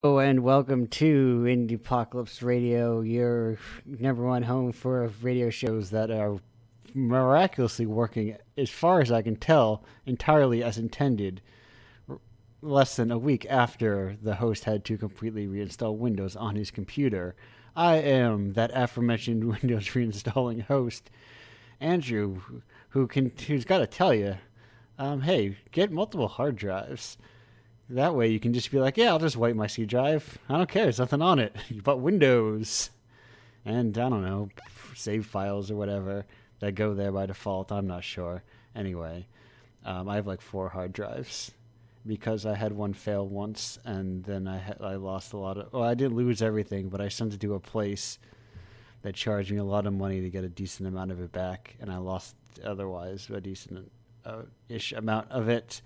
Oh, and welcome to Indiepocalypse Radio, your number one home for radio shows that are miraculously working, as far as I can tell, entirely as intended, less than a week after the host had to completely reinstall Windows on his computer. I am that aforementioned Windows reinstalling host, Andrew, who's got to tell you, hey, get multiple hard drives. That way you can just be like, yeah, I'll just wipe my C drive. I don't care. There's nothing on it but Windows. And I don't know, save files or whatever that go there by default. I'm not sure. Anyway, I have like 4 hard drives because I had one fail once and then I lost a lot of. Well, I didn't lose everything, but I sent it to a place that charged me a lot of money to get a decent amount of it back, and I lost otherwise a decent ish amount of it.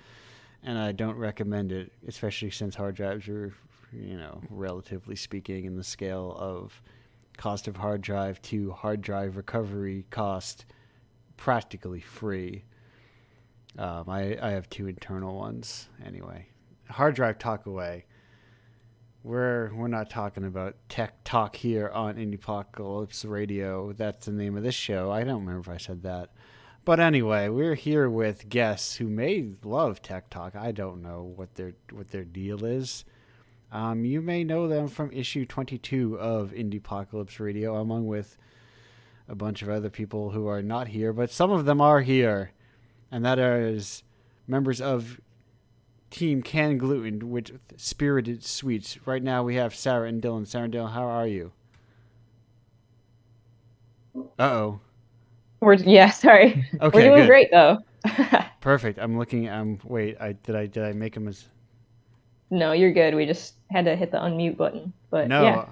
And I don't recommend it, especially since hard drives are, relatively speaking, in the scale of cost of hard drive to hard drive recovery cost, practically free. I have 2 internal ones anyway. Hard drive talk away. We're not talking about tech talk here on Indiepocalypse Radio. That's the name of this show. I don't remember if I said that. But anyway, we're here with guests who may love tech talk. I don't know what their deal is. You may know them from issue 22 of Indiepocalypse Radio, along with a bunch of other people who are not here, but some of them are here, and that is members of Team Can Gluten with Spirited Sweets. Right now we have Sarah and Dylan. Sarah and Dylan, how are you? Uh-oh. Sorry. Okay, We're doing good. great though. Perfect. I'm looking. Wait. Did I make a mistake? No, you're good. We just had to hit the unmute button. But yeah, No,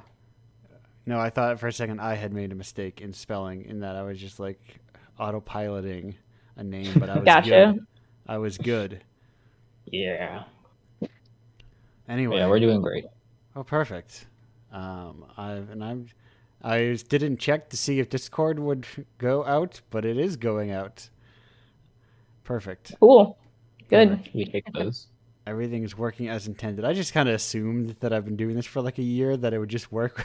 no. I thought for a second I had made a mistake in spelling. In that I was just like autopiloting a name, but I was gotcha. good. I was good. Yeah. Anyway. Yeah, we're doing great. Oh, perfect. I didn't check to see if Discord would go out, but it is going out. Perfect. Cool. Good. Perfect. We take those. Everything is working as intended. I just kind of assumed that I've been doing this for like a year, that it would just work,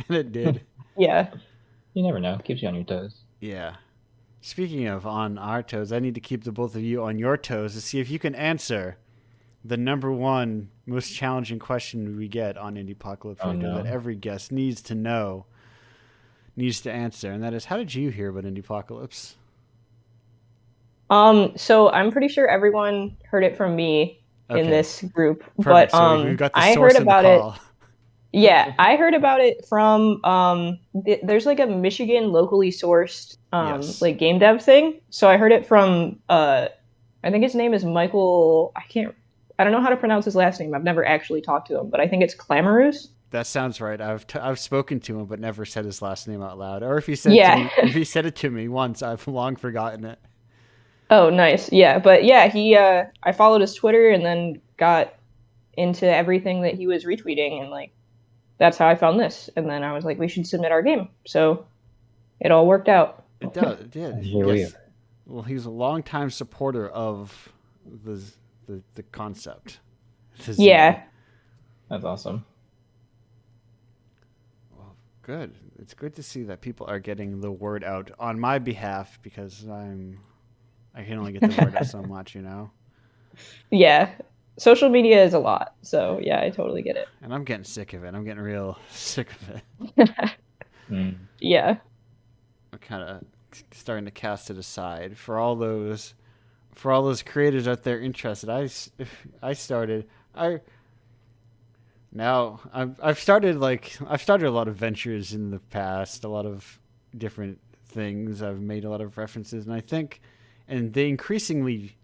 and it did. Yeah. You never know. Keeps you on your toes. Yeah. Speaking of on our toes, I need to keep the both of you on your toes to see if you can answer the number one most challenging question we get on Indiepocalypse Radio that every guest needs to know, needs to answer, and that is, how did you hear about Indiepocalypse? So I'm pretty sure everyone heard it from me in this group, Perfect. but So we've got the I source heard about in the call. it. Yeah, I heard about it from there's like a Michigan locally sourced Yes. like game dev thing. So I heard it from I think his name is Michael. I don't know how to pronounce his last name. I've never actually talked to him, but I think it's Clamorous. That sounds right. I've spoken to him, but never said his last name out loud. Or if he said if he said it to me once, I've long forgotten it. Oh, nice. Yeah, but yeah, I followed his Twitter and then got into everything that he was retweeting, and like that's how I found this. And then I was like, we should submit our game. So it all worked out. It does. It did. Yes. Well, he's a longtime supporter of the concept. Yeah. That's awesome. Well, good. It's good to see that people are getting the word out on my behalf, because I can only get the word out so much, Yeah. Social media is a lot. So yeah, I totally get it. And I'm getting sick of it. I'm getting real sick of it. Yeah. I'm kind of starting to cast it aside for all those creators out there interested. I've started a lot of ventures in the past, a lot of different things. I've made a lot of references, and I think, and they increasingly,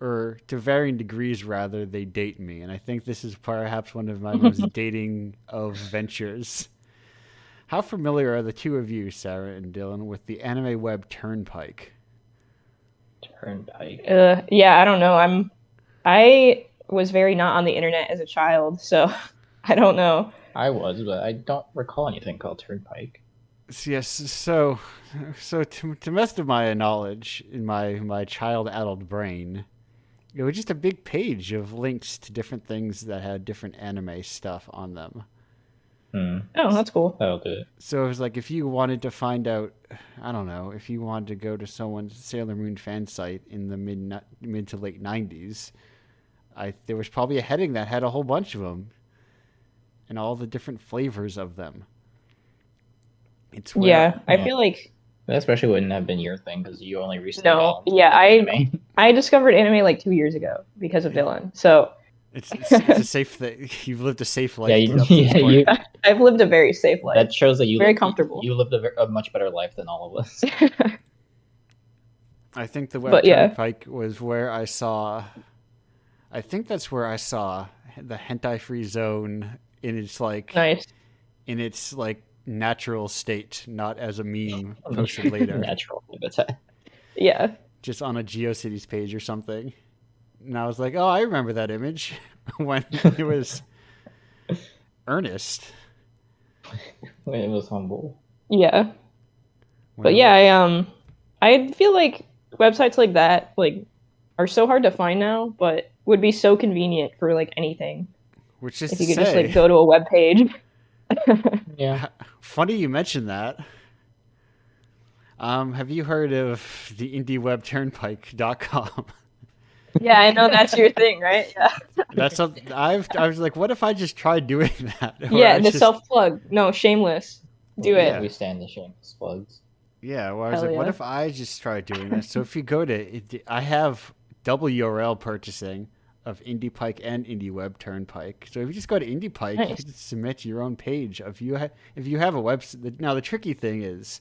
or to varying degrees rather, they date me, and I think this is perhaps one of my most dating of ventures. How familiar are the two of you, Sarah and Dylan, with the anime web Turnpike? Turnpike. Yeah, I don't know. I was very not on the internet as a child, so I don't know. I was, but I don't recall anything called Turnpike. Yes, so to the best of my knowledge in my child-addled brain, It was just a big page of links to different things that had different anime stuff on them. Oh, that's cool. That'll do it. So it was like if you wanted to find out, I don't know, if you wanted to go to someone's Sailor Moon fan site in the mid to late 90s, there was probably a heading that had a whole bunch of them and all the different flavors of them. It's where, I feel like That especially wouldn't have been your thing because you only recently no. got into Yeah, anime. I discovered anime like 2 years ago because of Dylan. So it's a safe thing. You've lived a safe life. Yeah, up to this point. I've lived a very safe life. That shows that very comfortable. You lived a much better life than all of us. I think the But Web yeah. Turnpike was where I saw. I think that's where I saw the hentai free zone in its Nice. natural state, not as a meme posted later, Natural habitat. Yeah. just on a GeoCities page or something. And I was like, oh, I remember that image when it was Ernest. When it was humble. Yeah. When But it yeah, I feel like websites like that are so hard to find now, but would be so convenient for like anything. which is If to you could just say, like go to a web page. Yeah. funny you mentioned that. Have you heard of the IndieWebTurnpike.com? Yeah, I know that's your thing, right? Yeah. That's something I was like, what if I just tried doing that? Or Yeah, I the just- self-plug. No, shameless. Do Yeah. it. We stand the shameless plugs. Yeah, well, I was Hell like, what yeah. if I just tried doing that? So if you go to, I have double URL purchasing of IndiePike and IndieWeb Turnpike. So if you just go to IndiePike, Nice. you can submit your own page. If you have a website, now the tricky thing is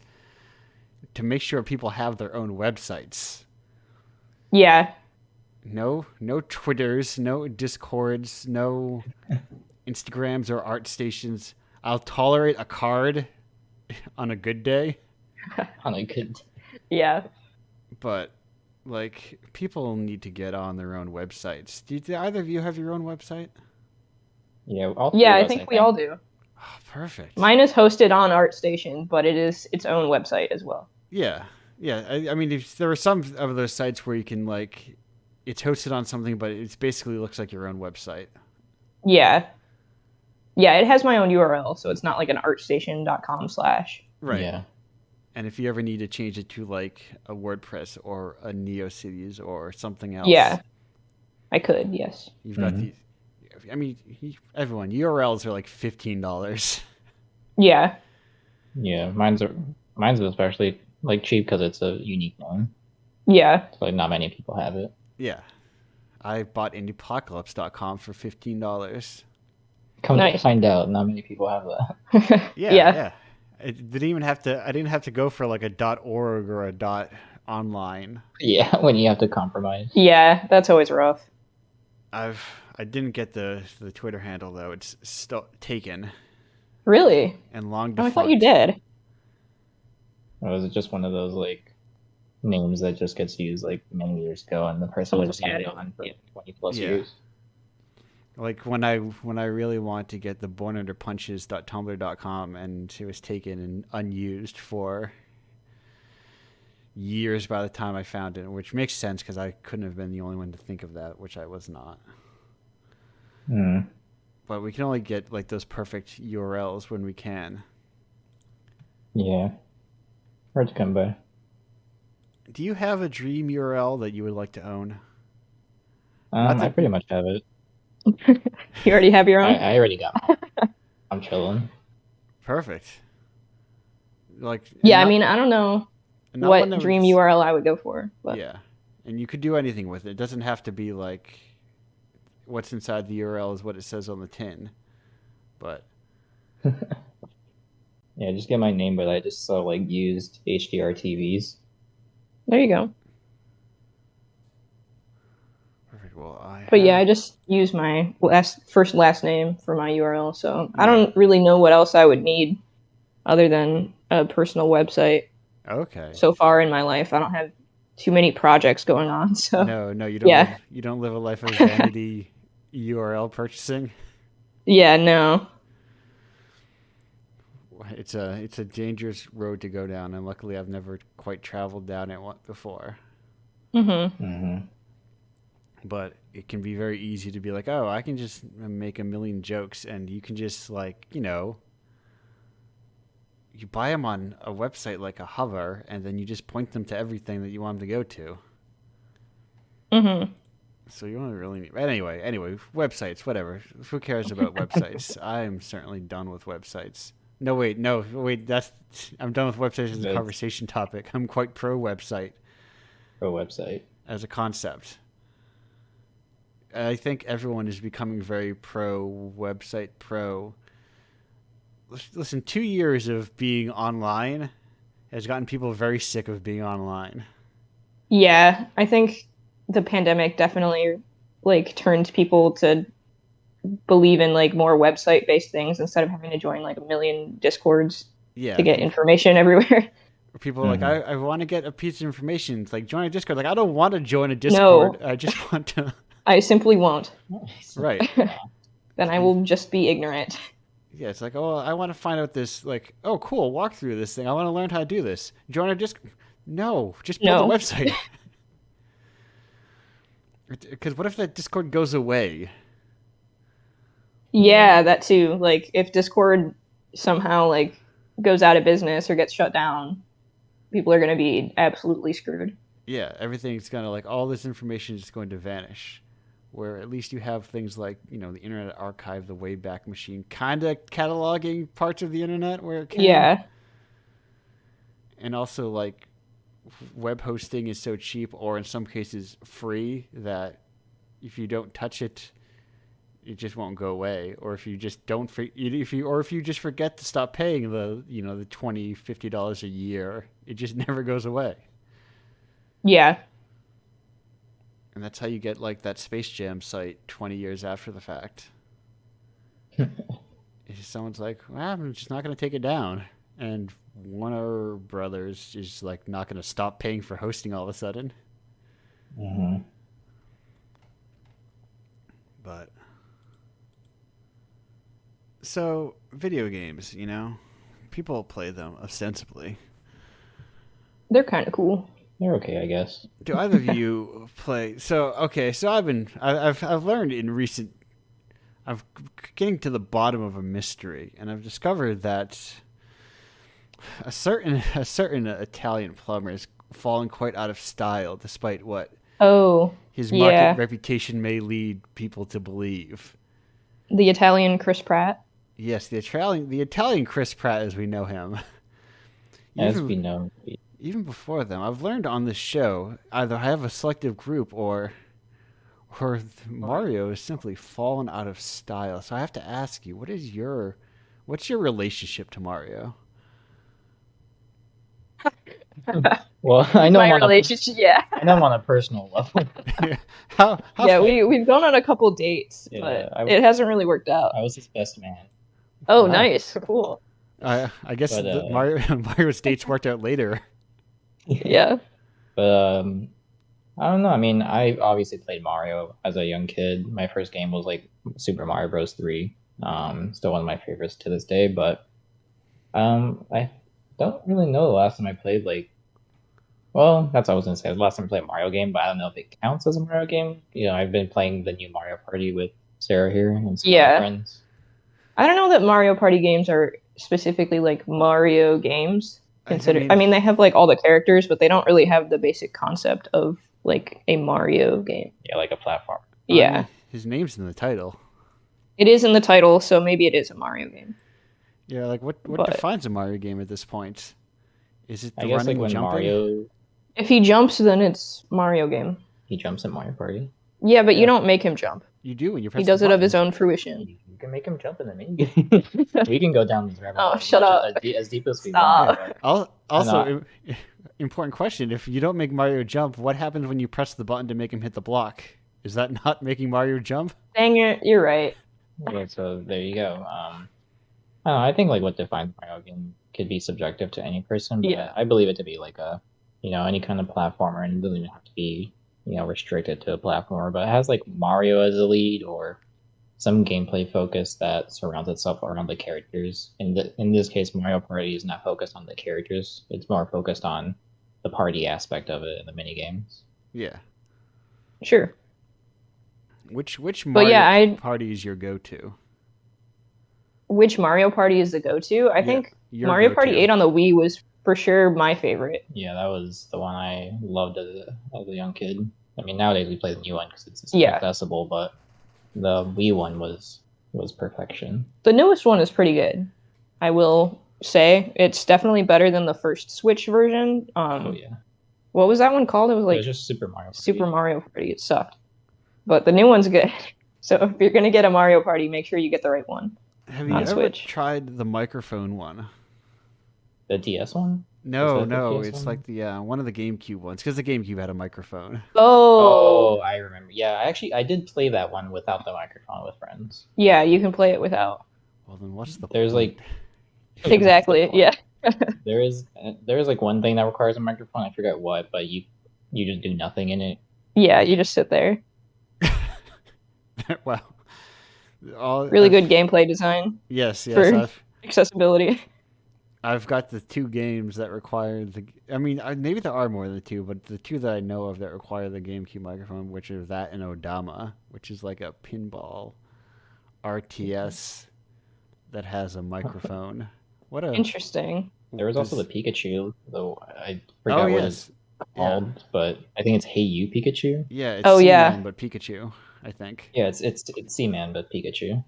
to make sure people have their own websites. Yeah. No Twitters, no Discords, no Instagrams or art stations. I'll tolerate a card on a good day, On a good. Yeah. but like people need to get on their own websites. Do either of you have your own website? Yeah. All three Yeah, of I us, think we all do. Oh, perfect. Mine is hosted on ArtStation, but it is its own website as well. Yeah. I mean, there are some of those sites where you can it's hosted on something, but it basically looks like your own website. Yeah. Yeah, it has my own URL, so it's not like an artstation.com/. Right. Yeah. And if you ever need to change it to like a WordPress or a NeoCities or something else, Yeah. I could, yes. you've got these. I mean, everyone URLs are like $15. Yeah. Yeah. Mine's especially like cheap because it's a unique one. Yeah. So like not many people have it. Yeah, I bought Indiepocalypse.com for $15. Come to Nice. find out, not many people have that. Yeah. It didn't even have to. I didn't have to go for like a .org or a .online. Yeah, when you have to compromise. Yeah, that's always rough. I didn't get the Twitter handle though. It's still taken Really? and long Oh, I defunct. thought you did. Or was it just one of those like names that just gets used like many years ago and the person Someone was just had using it. it on for Yeah. 20 plus Yeah. years? Like when I really wanted to get the bornunderpunches.tumblr.com and it was taken and unused for years by the time I found it, which makes sense because I couldn't have been the only one to think of that, which I was not. Hmm. But we can only get like those perfect URLs when we can. Yeah. Hard to come by. Do you have a dream URL that you would like to own? Not I that- pretty much have it. You already have your own? I already got mine. I'm chilling. Perfect. Like Yeah, I not- mean, I don't know not what one that dream was- URL I would go for. But Yeah, and you could do anything with it. It doesn't have to be like what's inside the URL is what it says on the tin. But Yeah, just get my name, but I just saw like used HDR TVs. there you go. perfect. Well, But yeah, I just use my last name for my URL, so I Yeah. don't really know what else I would need other than a personal website. okay. So far in my life, I don't have too many projects going on. So No, you don't. Yeah. You don't live a life of vanity URL purchasing. yeah, no. It's a dangerous road to go down, and luckily I've never quite traveled down it before. Mm-hmm. Mm-hmm. But it can be very easy to be like, oh, I can just make a million jokes, and you can just like, you buy them on a website like a Hover, and then you just point them to everything that you want them to go to. Mm-hmm. So you don't really need. Anyway, websites, whatever. Who cares about websites? I'm certainly done with websites. No, wait. I'm done with websites as a conversation topic. I'm quite pro website. Pro website as a concept. I think everyone is becoming very pro website pro. Listen, 2 years of being online has gotten people very sick of being online. Yeah, I think the pandemic definitely like turned people to believe in like more website based things instead of having to join like a million discords to get information everywhere. People are like, I want to get a piece of information. It's like, join a Discord. Like, I don't want to join a Discord. No, I just want to. I simply won't. Right. Then I will just be ignorant. Yeah, it's like, oh, I want to find out this, like, oh, cool, walk through this thing. I want to learn how to do this. Join a Discord. No, just build a website. Because what if that Discord goes away? Yeah, that too. Like, if Discord somehow, like, goes out of business or gets shut down, people are going to be absolutely screwed. Yeah, everything's going to, like, all this information is going to vanish. Where at least you have things like, the Internet Archive, the Wayback Machine, kind of cataloging parts of the internet where it can. Yeah. And also, like, web hosting is so cheap, or in some cases free, that if you don't touch it, it just won't go away. Or if you just don't, if you just forget to stop paying the $20, $50 a year, it just never goes away. Yeah. And that's how you get like that Space Jam site 20 years after the fact. Someone's like, well, I'm just not going to take it down. And Warner Brothers is like not going to stop paying for hosting all of a sudden. Mm-hmm. But so video games, people play them ostensibly. They're kind of cool. They're okay, I guess. Do either of you play? So I've learned in recent. I'm getting to the bottom of a mystery, and I've discovered that a certain Italian plumber has fallen quite out of style, despite what his market reputation may lead people to believe. The Italian Chris Pratt. Yes, the Italian Chris Pratt, as we know him. As we know. Even before them, I've learned on this show, either I have a selective group or Mario has simply fallen out of style. So I have to ask you, what's your relationship to Mario? Well, I know my relationship. I know him on a personal level. how we've gone on a couple dates, but it hasn't really worked out. I was his best man. Oh, wow. Nice, cool. I guess Mario's dates worked out later. Yeah. But I don't know. I mean, I obviously played Mario as a young kid. My first game was like Super Mario Bros. 3. Still one of my favorites to this day. But I don't really know the last time I played well, that's what I was gonna say. The last time I played a Mario game, but I don't know if it counts as a Mario game. I've been playing the new Mario Party with Sarah here and some other friends. I don't know that Mario Party games are specifically like Mario games. I mean, they have like all the characters, but they don't really have the basic concept of like a Mario game. Yeah, like a platform. Yeah. I mean, his name's in the title. It is in the title, so maybe it is a Mario game. Yeah, like what defines a Mario game at this point? Is it the running, like when jumping? Mario... If he jumps, then it's Mario game. He jumps in Mario Party? Yeah, but you don't make him jump. You do when you press He does it of his own fruition. You can make him jump in the mini game. We can go down this rabbit hole. Oh, shut up. As deep as we want. Also, important question. If you don't make Mario jump, what happens when you press the button to make him hit the block? Is that not making Mario jump? Dang it, you're right. Yeah, so there you go. I don't know, I think like what defines Mario game could be subjective to any person, but I believe it to be like a, any kind of platformer, and it doesn't even have to be, restricted to a platformer, but it has like Mario as a lead or some gameplay focus that surrounds itself around the characters. In this case, Mario Party is not focused on the characters. It's more focused on the party aspect of it in the mini games. Yeah. Sure. Which But yeah, Mario Party is your go-to? which Mario Party is the go-to? I think your Mario Party go-to. 8 on the Wii was for sure my favorite. Yeah, that was the one I loved as a young kid. I mean, nowadays we play the new one because it's Yeah. accessible, but the Wii one was perfection. The newest one is pretty good. I will say it's definitely better than the first Switch version. Oh yeah, What was that one called? It was it like was just Super Mario Party. Super Mario Party. It sucked. But the new one's good. So if you're gonna get a Mario Party, make sure you get the right one. Have you on ever Switch. tried the microphone one? The DS one? No, Is that the no, PS it's one? like the one of the GameCube ones because the GameCube had a microphone. Oh, I remember. Yeah, I did play that one without the microphone with friends. Yeah, you can play it without. Well, then what's the There's point? like Exactly. Yeah. there is like one thing that requires a microphone. I forget what, but you just do nothing in it. Yeah, you just sit there. Well, Really good gameplay design, Yes, for- accessibility. I've got the two games that require the. I mean, maybe there are more than two, but the two that I know of that require the GameCube microphone, which are that and Odama, which is like a pinball RTS that has a microphone. What a Interesting. There was also the Pikachu, though I forgot Oh what it's yes, called, but I think it's Hey You Pikachu. yeah. It's Oh, yeah. Seaman, but Pikachu, I think. Yeah, it's Seaman, but Pikachu.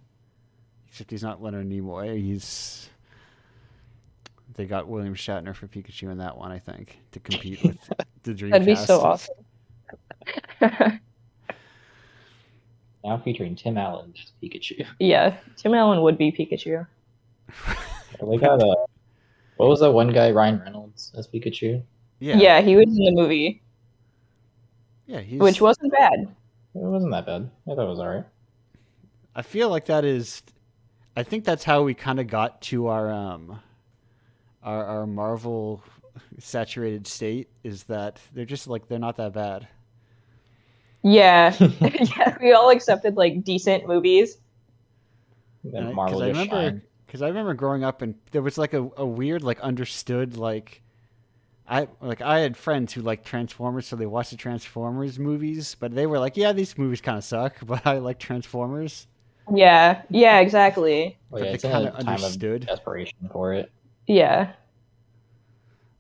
Except he's not Leonard Nimoy. They got William Shatner for Pikachu in that one, I think, to compete with the Dreamcast. That'd be so awesome. Now featuring Tim Allen as Pikachu. Yeah, Tim Allen would be Pikachu. They got what was that one guy, Ryan Reynolds as Pikachu? Yeah, he was in the movie, Yeah, which wasn't bad. It wasn't that bad. I thought it was alright. I feel like that is. I think that's how we kind of got to our Marvel saturated state. Is that they're just like they're not that bad. Yeah, yeah, we all accepted like decent movies. Then Marvel just shined. Because I remember growing up and there was like a weird like understood like. I had friends who liked Transformers, so they watched the Transformers movies, but they were like, "Yeah, these movies kind of suck, but I like Transformers." Yeah, exactly. Well, yeah, But it's they in a kinda time understood. of desperation for it. Yeah.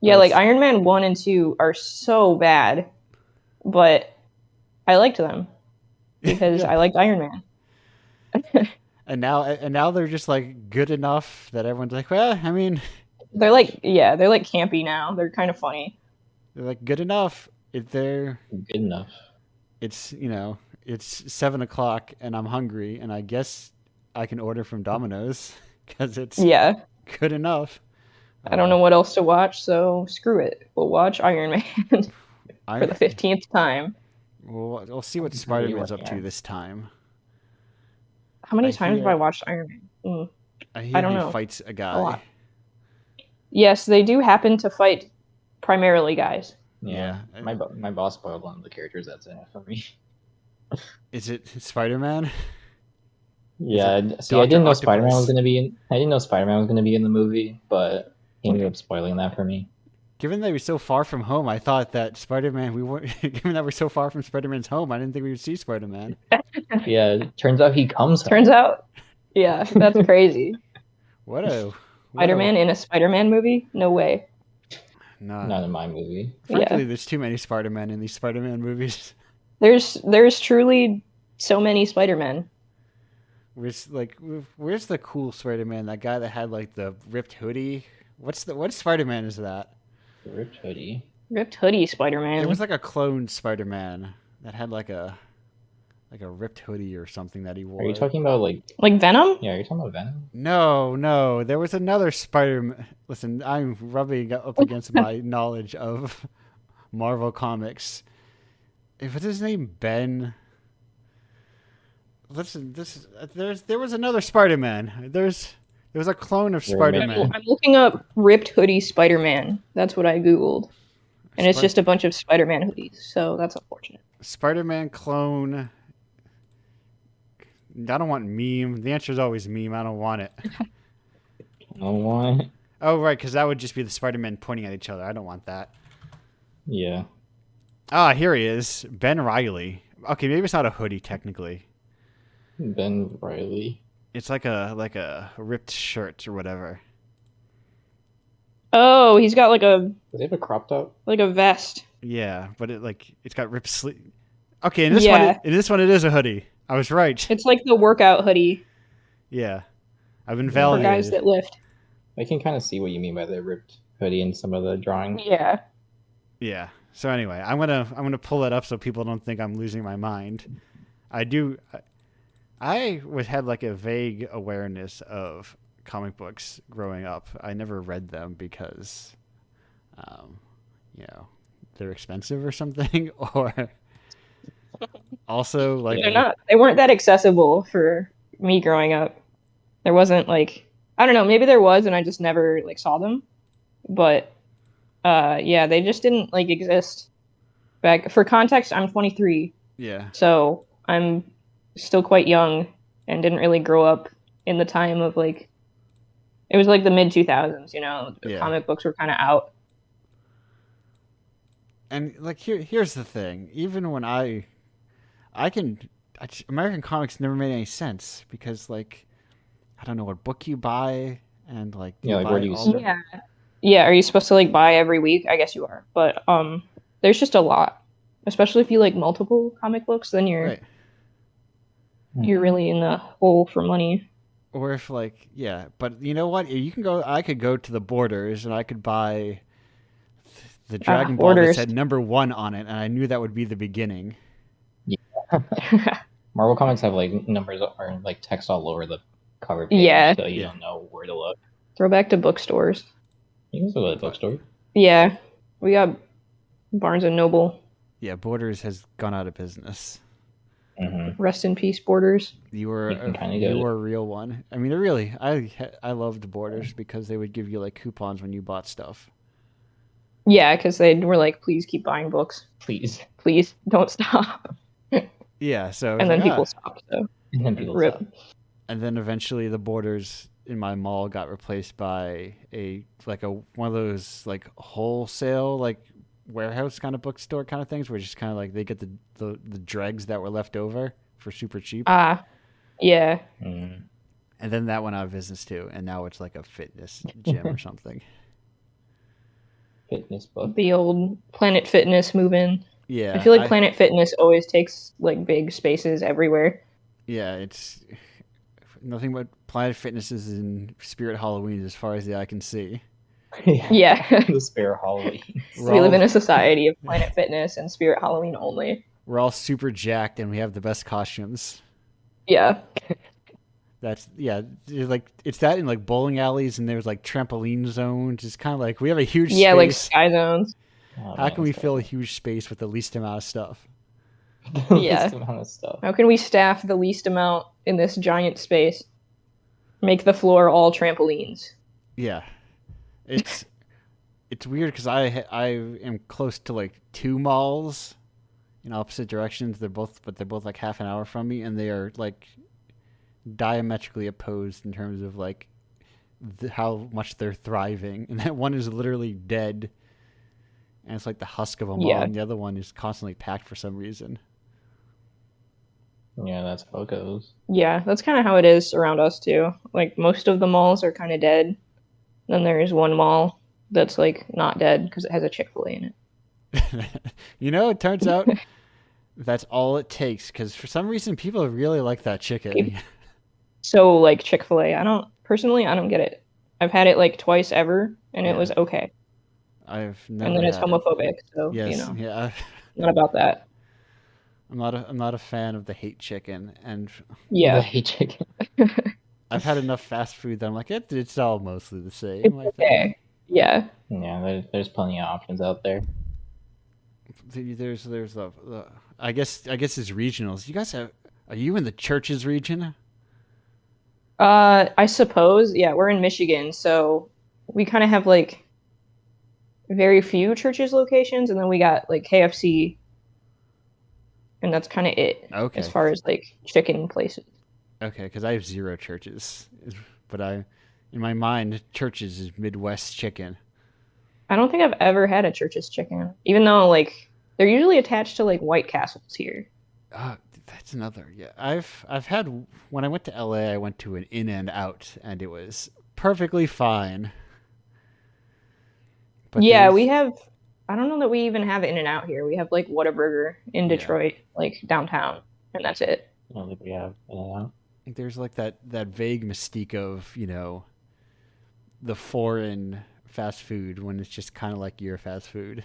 Yeah, But like it's- Iron Man 1 and 2 are so bad, but I liked them because Yeah. I liked Iron Man. And now they're just like good enough that everyone's like, well, I mean, They're like campy now. They're kind of funny. they're like good enough. Good enough. It's it's 7:00 and I'm hungry and I guess I can order from Domino's because it's Yeah. good enough. I don't know what else to watch, so screw it. We'll watch Iron Man for the 15th time. We'll see what You Spider-Man's were up to this time. How many I times have hear- I watched Iron Man? I hear I don't he know. fights a A guy. lot. Yes, they do happen to fight primarily guys. Yeah. Yeah. My boss spoiled one of the characters that's in it for me. Is it Spider-Man? Yeah, see, Dr. I didn't know Octopus? Spider-Man was gonna be in. I didn't know Spider-Man was gonna be in the movie, but he ended up spoiling that for me. Given that we're so far from home, I thought that Spider-Man. We weren't. Given that we're so far from Spider-Man's home, I didn't think we would see Spider-Man. Yeah, it turns out he comes. home. Turns out, yeah, that's crazy. What a Spider-Man in a Spider-Man movie? No way. No. Not in my movie. Frankly, Yeah. there's too many Spider-Men in these Spider-Man movies. There's truly so many Spider-Men. Where's the cool Spider-Man? That guy that had like the ripped hoodie. What Spider-Man is that? The ripped hoodie. Ripped hoodie Spider-Man. There was like a clone Spider-Man that had like a ripped hoodie or something that he wore. Are you talking about like? Like Venom? Yeah, are you talking about Venom? No. There was another Spider-Man. Listen, I'm rubbing up against my knowledge of Marvel comics. What's his name? Ben. Listen, there was another Spider-Man. There was a clone of You're Spider-Man. I'm looking up ripped hoodie Spider-Man. That's what I googled, and it's just a bunch of Spider-Man hoodies. So that's unfortunate. Spider-Man clone. I don't want meme. The answer is always meme. I don't want it. Oh, why? Oh, right, because that would just be the Spider-Man pointing at each other. I don't want that. Yeah. Ah, here he is. Ben Reilly. Okay, maybe it's not a hoodie, technically. Ben Riley. It's like a ripped shirt or whatever. Oh, he's got like a Does he have a crop top? vest. Yeah, but it's got ripped sleeve. Okay, in Yeah. this one it is a hoodie. I was right. It's like the workout hoodie Yeah, I've been for guys validated. that lift. I can kind of see what you mean by the ripped hoodie in some of the drawings. Yeah. Yeah. So anyway, I'm gonna pull it up so people don't think I'm losing my mind. I do. I had like a vague awareness of comic books growing up. I never read them because, um, you know, they're expensive or something, or also like They weren't that accessible for me growing up. There wasn't like, I don't know, maybe there was and I just never like saw them. But yeah, they just didn't like exist back. For context, I'm 23, yeah, so I'm still quite young and didn't really grow up in the time of like it was like the mid 2000s, yeah. comic books were kind of out. And like here's the thing. Even when American comics never made any sense because like I don't know what book you buy and like Yeah, like where do you all start? Yeah. Yeah, are you supposed to like buy every week? I guess you are. But there's just a lot. Especially if you like multiple comic books, then right. you're really in the hole for money. Or if like yeah, but you know what? You can go. I could go to the Borders and I could buy the Dragon Ball that Borders. said #1 on it, and I knew that would be the beginning. Marvel comics have like numbers or like text all over the cover page, Yeah. so you don't know where to look. Throwback to bookstores. You can still go to the bookstore. Yeah. We got Barnes and Noble. Yeah, Borders has gone out of business. Mm-hmm. Rest in peace, Borders. You were a real one. I mean, really, I loved Borders because they would give you like coupons when you bought stuff. Yeah, because they were like, please keep buying books. Please Don't stop. Yeah, so and then people stopped. So and then people rip. stop. And then eventually the Borders in my mall got replaced by one of those like wholesale like warehouse kind of bookstore kind of things where it's just kind of like they get the dregs that were left over for super cheap. Yeah. Mm. And then that went out of business too, and now it's like a fitness gym or something. Fitness book. The old Planet Fitness move in. Yeah. I feel like Planet Fitness always takes like big spaces everywhere. Yeah, it's nothing but Planet Fitnesses and Spirit Halloween as far as the eye can see. Yeah. The spare Halloween. We live in a society of Planet Fitness and Spirit Halloween only. We're all super jacked and we have the best costumes. Yeah. Like it's that in like bowling alleys and there's like trampoline zones. It's kind of like we have a huge space. like Sky Zones. How can we fill a huge space with the least amount of stuff? The least amount of stuff. How can we staff the least amount in this giant space? Make the floor all trampolines. Yeah, it's weird because I am close to like 2 malls in opposite directions. They're both like half an hour from me, and they are like diametrically opposed in terms of like how much they're thriving. And that one is literally dead, and it's like the husk of a mall, and the other one is constantly packed for some reason. Yeah, that's how it goes. Yeah, that's kind of how it is around us too. Like most of the malls are kind of dead. Then there's one mall that's like not dead because it has a Chick-fil-A in it. It turns out that's all it takes because for some reason people really like that chicken. So like Chick-fil-A, I don't get it. I've had it like twice ever, and it was okay. I've never. And then it's homophobic, so yes, not about that. I'm not a fan of the hate chicken, and the hate chicken. I've had enough fast food that I'm like it's all mostly the same. It's okay. Yeah. Yeah, there's plenty of options out there. There's the I guess it's regionals. You guys are you in the churches region? I suppose. Yeah, we're in Michigan, so we kind of have like very few churches locations, and then we got like KFC, and that's kind of it. Okay. As far as like chicken places. Okay, because I have 0 churches, but in my mind, churches is Midwest chicken. I don't think I've ever had a church's chicken, even though like they're usually attached to like White Castles here. That's another. Yeah, I've had when I went to LA, I went to an In and Out, and it was perfectly fine. But Yeah, we there's have. I don't know that we even have In and Out here. We have like Whataburger in yeah, Detroit, like downtown, and that's it. I don't think we have in and out. there's like that vague mystique of the foreign fast food when it's just kind of like your fast food.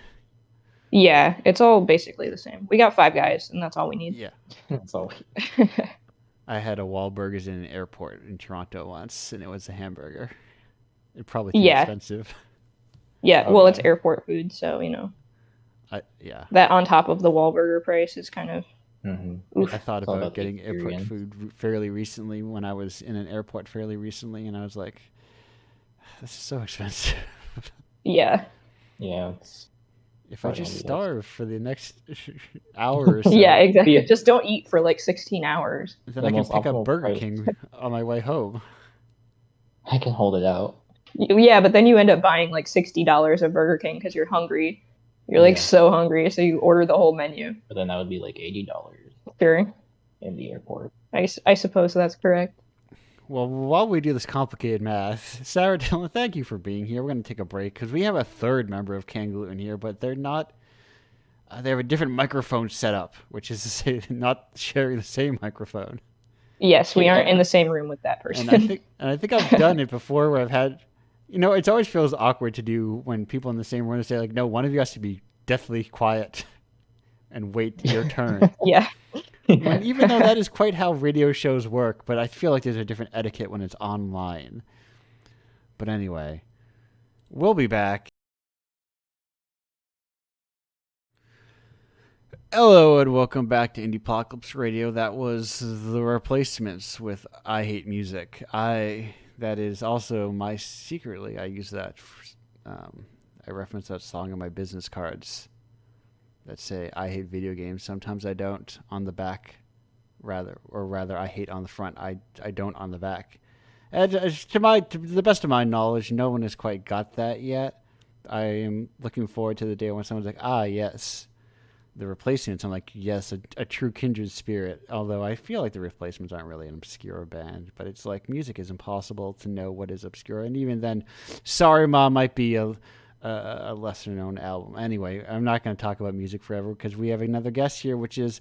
Yeah, it's all basically the same. We got Five Guys, and that's all we need. Yeah, That's all. I had a Wahlburgers in an airport in Toronto once, and it was a hamburger. It probably too Yeah, expensive. yeah. Oh Well, it's yeah. airport food, so Yeah. that on top of the Wahlburger price is kind of Mm-hmm. I oof. thought It's all about about the getting airport experience. food fairly recently when I was in an airport fairly recently, and I was like, this is so expensive. Yeah, Yeah, it's If I probably gonna just be this. starve for the next hour or yeah, so, exactly. Yeah. Just don't eat for like 16 hours. then The I can most pick up optimal Burger price. King on my way home. I can hold it out. Yeah, but then you end up buying like $60 of Burger King because you're hungry. You're like Yeah. so hungry, so you order the whole menu. But then that would be like $80 Sure, in the airport. I suppose that's correct. Well, while we do this complicated math, Sarah Dillon, thank you for being here. We're going to take a break because we have a third member of Kangaloo in here, but they're not. They have a different microphone setup, which is to say, not sharing the same microphone. Yes, we aren't in the same room with that And I person. think, and I think I've done it before, where I've had, it always feels awkward to do when people in the same room say like, no, one of you has to be deathly quiet and wait your turn. Yeah, When even though that is quite how radio shows work, but I feel like there's a different etiquette when it's online. But anyway, we'll be back. Hello and welcome back to Indiepocalypse Radio. That was The Replacements with I Hate Music. That is also secretly, I use that, I reference that song on my business cards that say I hate video games. Sometimes I don't on the back, rather I hate on the front. I don't on the back. And to the best of my knowledge, no one has quite got that yet. I am looking forward to the day when someone's like, yes, the Replacements. I'm like, yes, a true kindred spirit. Although I feel like the Replacements aren't really an obscure band, but it's like music is impossible to know what is obscure. And even then, Sorry Mom might be a lesser known album. Anyway, I'm not going to talk about music forever because we have another guest here, which is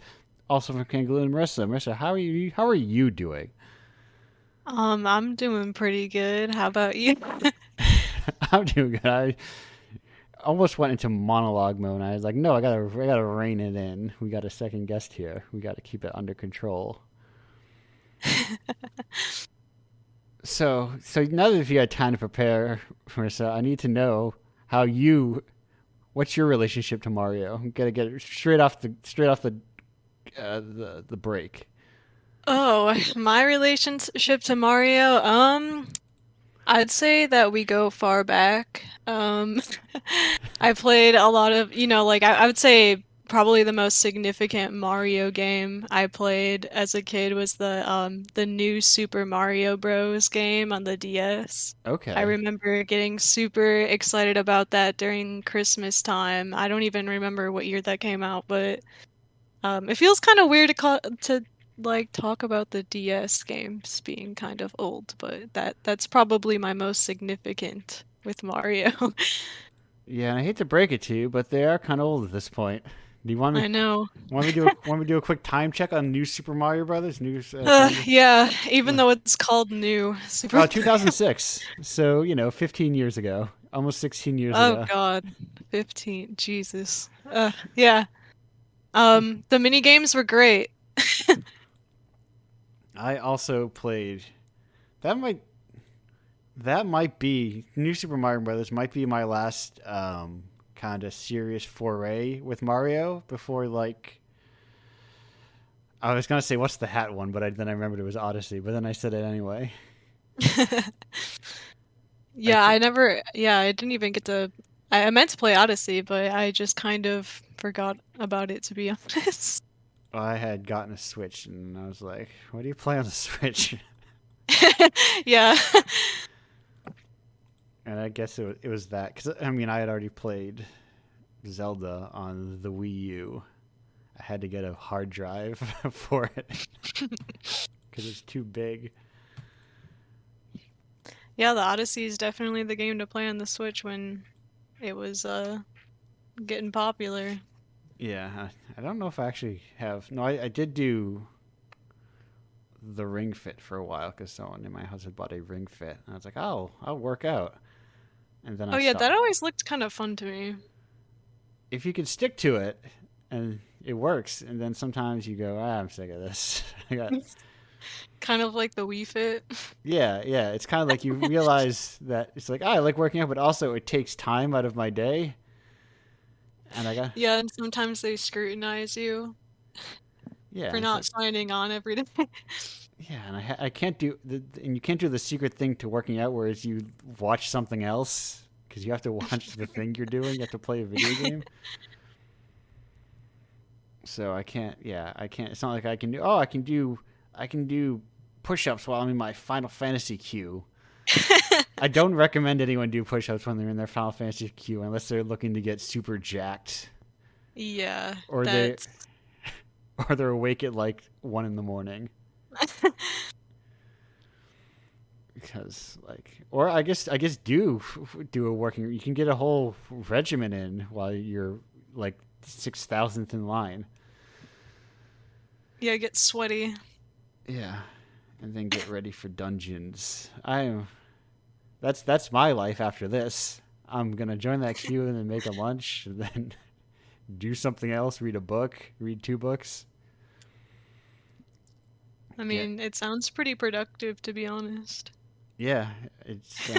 also from Kangaloo and Marissa. Marissa, how are you doing? I'm doing pretty good. How about you? I'm doing good. I almost went into monologue mode. I was like, no, I gotta rein it in. We got a second guest here. We got to keep it under control. So now that you had time to prepare, Marissa, I need to know what's your relationship to Mario? I'm gonna get it straight off the break. Oh, my relationship to Mario, I'd say that we go far back. I played a lot of, like I would say probably the most significant Mario game I played as a kid was the new Super Mario Bros. Game on the DS. I Okay. remember getting super excited about that during Christmas time. I don't even remember what year that came out, but it feels kind of weird to like talk about the DS games being kind of old, but that's probably my most significant with Mario. Yeah, and I hate to break it to you, but they are kind of old at this point. Do you want me I know. want me to do a quick time check on New Super Mario Brothers? Kangaroo? Yeah, even though it's called new Super Mario. 2006. So 15 years ago, almost 16 years Oh ago. God, 15. Jesus. Yeah. The mini games were great. I also played. That might be New Super Mario Brothers. Might be my last kind of serious foray with Mario before I was gonna say what's the hat one, but then I remembered it was Odyssey. But then I said it anyway. I Yeah, think I didn't even get to. I meant to play Odyssey, but I just kind of forgot about it, to be honest. I had gotten a Switch, and I was like, "What do you play on the Switch?" Yeah. And I guess it was that because I mean I had already played Zelda on the Wii U I had to get a hard drive for it because it's too big. Yeah, the Odyssey is definitely the game to play on the Switch when it was getting popular. Yeah, I don't know if I actually have. No, I did do the Ring Fit for a while because someone in my house had bought a Ring Fit, and I was like, oh, I'll work out. And then I Oh yeah, stopped. that always looked kind of fun to me. If you can stick to it, and it works, and then sometimes you go, I'm sick of this. I got. Kind of like the Wii Fit. Yeah. It's kind of like you realize that it's like, I like working out, but also it takes time out of my day. And I got, Yeah, and sometimes they scrutinize you yeah, for it's not like, signing on every day. yeah, and I can't do, and you can't do the secret thing to working out, whereas you watch something else because you have to watch the thing you're doing. You have to play a video game. So I can't. Yeah, I can't. It's not like I can do. Oh, I can do push-ups while I'm in my Final Fantasy queue. I don't recommend anyone do push-ups when they're in their Final Fantasy queue unless they're looking to get super jacked, Yeah, or that's they're awake at like 1 a.m. Because like, or I guess do a working. You can get a whole regimen in while you're like 6,000th in line. yeah, get sweaty. Yeah, and then get ready for dungeons. That's my life after this. I'm gonna join that queue and then make a lunch, and then do something else. Read a book. Read 2 books. I mean, it sounds pretty productive, to be honest. Yeah, it's.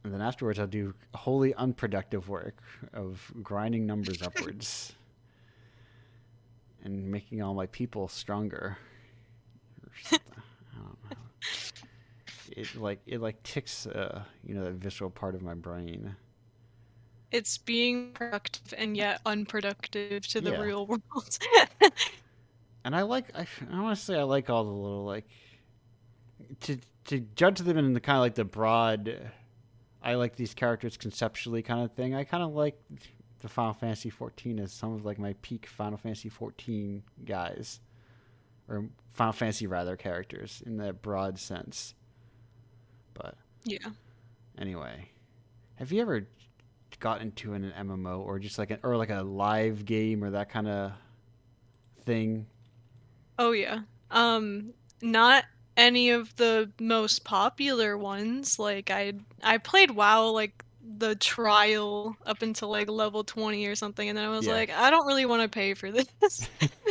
And then afterwards, I'll do wholly unproductive work of grinding numbers upwards and making all my people stronger. Or something. I don't know. It like ticks, that visceral part of my brain. It's being productive and yet unproductive to the Yeah. real world. And I want to say I like all the little like to judge them in the kind of like the broad. I like these characters conceptually kind of thing. I kind of like the Final Fantasy 14 as some of like my peak Final Fantasy 14 guys, or Final Fantasy rather characters in that broad sense. But Yeah. anyway, have you ever got into an MMO or just like a live game or that kind of thing? Oh yeah. Not any of the most popular ones. Like I played WoW like the trial up until like level 20 or something, and then I was Yeah. like, I don't really want to pay for this.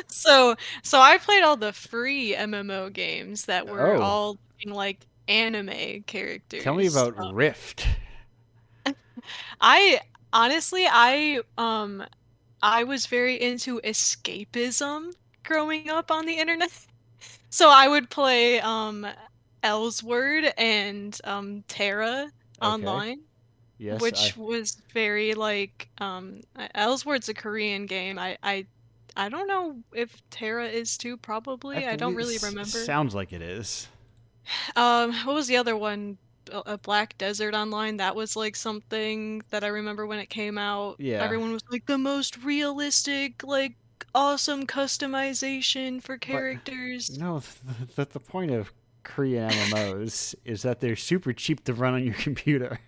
So I played all the free MMO games that were Oh, all looking like anime characters. tell me about Rift. I honestly I was very into escapism growing up on the internet. So I would play Ellsword and Terra Okay. online, Yes, which was very like Ellsword's a Korean game. I don't know if Terra is too, I probably. I don't believe really remember. sounds like it is. What was the other one? A Black Desert Online. That was like something that I remember when it came out. Yeah. Everyone was like the most realistic, like awesome customization for But characters. no, the point of Korean MMOs is that they're super cheap to run on your computer.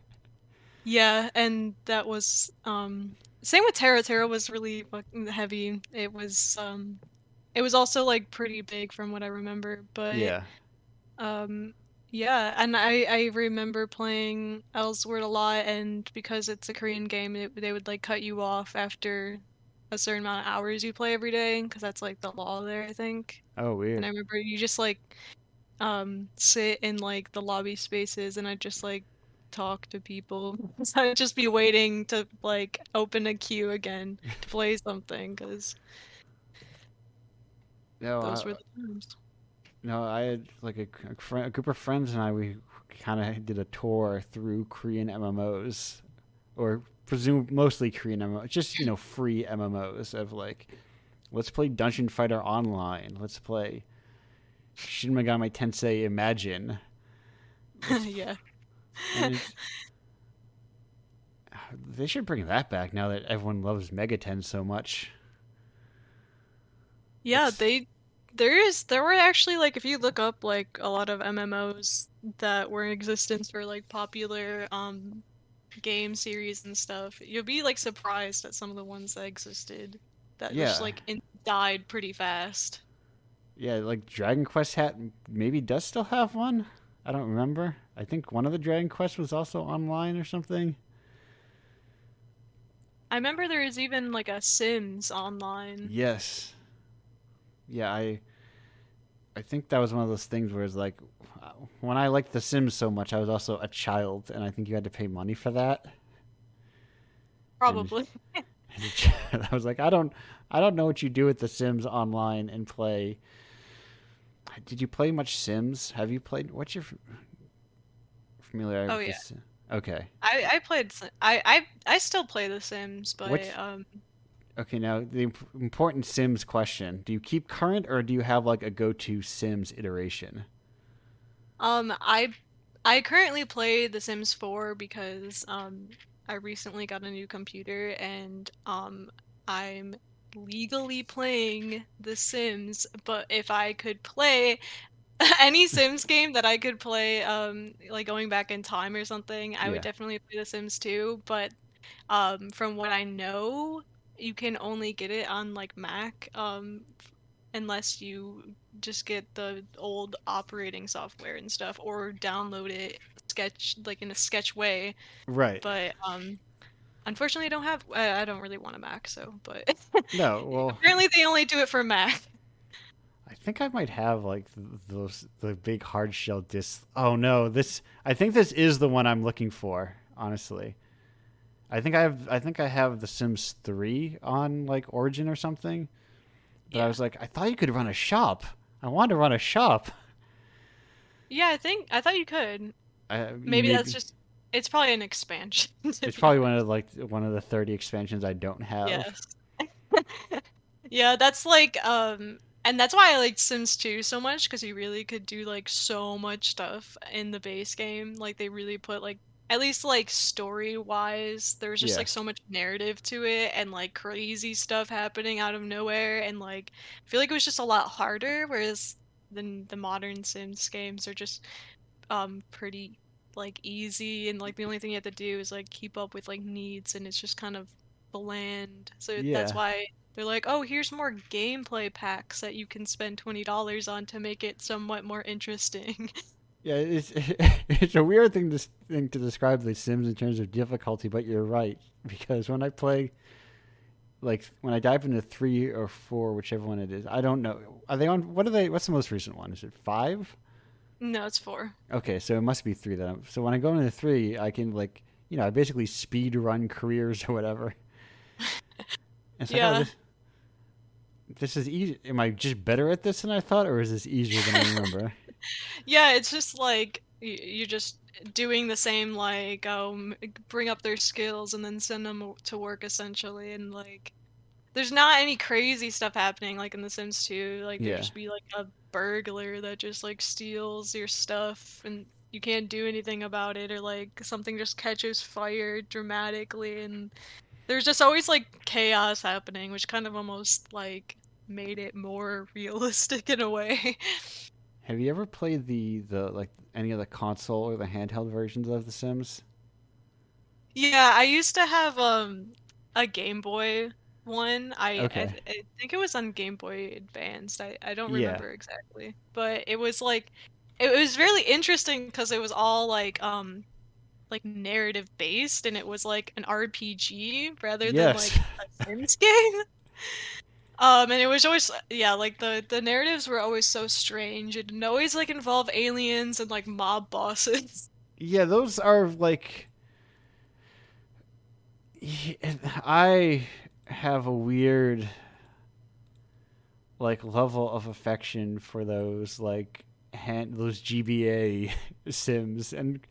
Yeah, and that was same with Terra. Terra was really fucking heavy. It was also like pretty big from what I remember, but Yeah. um yeah, and I remember playing Ellsword a lot, and because it's a Korean game, they would like cut you off after a certain amount of hours you play every day, because that's like the law there, I think. Oh, And I weird. remember you just like sit in like the lobby spaces, and I'd just like talk to people. So I'd just be waiting to like open a queue again to play something, because No, those were the times. I had like a group of friends and we kind of did a tour through Korean MMOs, or presume mostly Korean MMOs, just free MMOs of like, let's play Dungeon Fighter Online, let's play Shin Megami Tensei Imagine. Yeah. And they should bring that back now that everyone loves Megaten so much. Yeah, there were actually like if you look up like a lot of MMOs that were in existence for like popular game series and stuff, you'll be like surprised at some of the ones that existed that just Yeah, died pretty fast. yeah, like Dragon Quest had maybe does still have one. I don't remember. I think one of the Dragon Quest was also online or something. I remember there was even like a Sims online. Yes. Yeah, I think that was one of those things where it's like when I liked The Sims so much, I was also a child, and I think you had to pay money for that. And Probably. as a child, I was like, I don't know what you do with The Sims online and play. Did you play much Sims? Have you played? What's your familiarity Oh with yeah. this? Okay. I played I still play The Sims, but What's okay now the important Sims question? Do you keep current or do you have like a go-to Sims iteration? um I I currently play The Sims 4 because I recently got a new computer and I'm legally playing The Sims, but if I could play any Sims game that I could play like going back in time or something, I would Yeah. definitely play The Sims 2, but from what I know, you can only get it on like Mac, unless you just get the old operating software and stuff, or download it sketch like in a sketch way. Right. But unfortunately, I don't have. I don't really want a Mac, so but No. Well, apparently they only do it for Mac. I think I might have like those the big hard shell discs. Oh no, this I think this is the one I'm looking for. Honestly, I think I have The Sims 3 on like Origin or something. But I Yeah, was like, I thought you could run a shop. I wanted to run a shop. yeah. I thought you could. Maybe that's Maybe just. It's probably an expansion, to it's be probably honest. one of the 30 expansions I don't have. Yes. Yeah, that's like and that's why I like Sims 2 so much because you really could do like so much stuff in the base game. Like they really put like at least like story wise, there's just Yeah, like so much narrative to it and like crazy stuff happening out of nowhere and like I feel like it was just a lot harder, whereas the modern Sims games are just pretty like easy and like the only thing you have to do is like keep up with like needs and it's just kind of bland. So that's yeah, why they're like, "Oh, here's more gameplay packs that you can spend $20 on to make it somewhat more interesting." yeah. It's it's a weird thing to describe The Sims in terms of difficulty, but you're right because when I play like when I dive into 3 or 4, whichever one it is, I don't know. Are they on? What are they? What's the most recent one? Is it 5? No, it's 4. Okay, so it must be 3 then. So when I go into 3, I can like I basically speed run careers or whatever. And it's like, oh, Yeah. this is easy. Am I just better at this than I thought, or is this easier than I remember? Yeah, it's just like you're just doing the same like bring up their skills and then send them to work essentially and like there's not any crazy stuff happening like in The Sims 2. Like there Yeah, just be like a burglar that just like steals your stuff and you can't do anything about it or like something just catches fire dramatically and there's just always like chaos happening, which kind of almost like made it more realistic in a way. have you ever played the like any of the console or the handheld versions of The Sims? Yeah, I used to have a Game Boy one. Okay, I think it was on Game Boy Advanced. I don't yeah, remember exactly. But it was like it was really interesting because it was all like narrative based and it was like an RPG rather than yes, like a Sims game. And it was always yeah, like the narratives were always so strange. It didn't always like involve aliens and like mob bosses. yeah. Those are like I have a weird like level of affection for those like those GBA Sims, and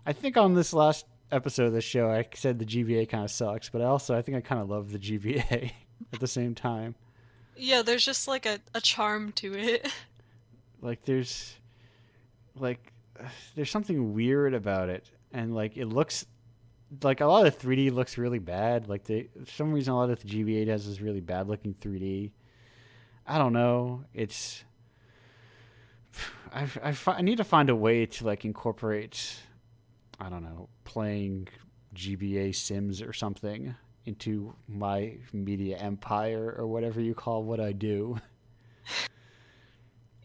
I think on this last episode of the show I said the GBA kind of sucks, but I think I kind of love the GBA at the same time. Yeah, there's just like a charm to it. Like like there's something weird about it, and like it looks like a lot of 3D looks really bad. Like for some reason a lot of the GBA does is really bad looking 3D. I don't know. I need to find a way to like incorporate, I don't know, playing GBA Sims or something into my media empire or whatever you call what I do.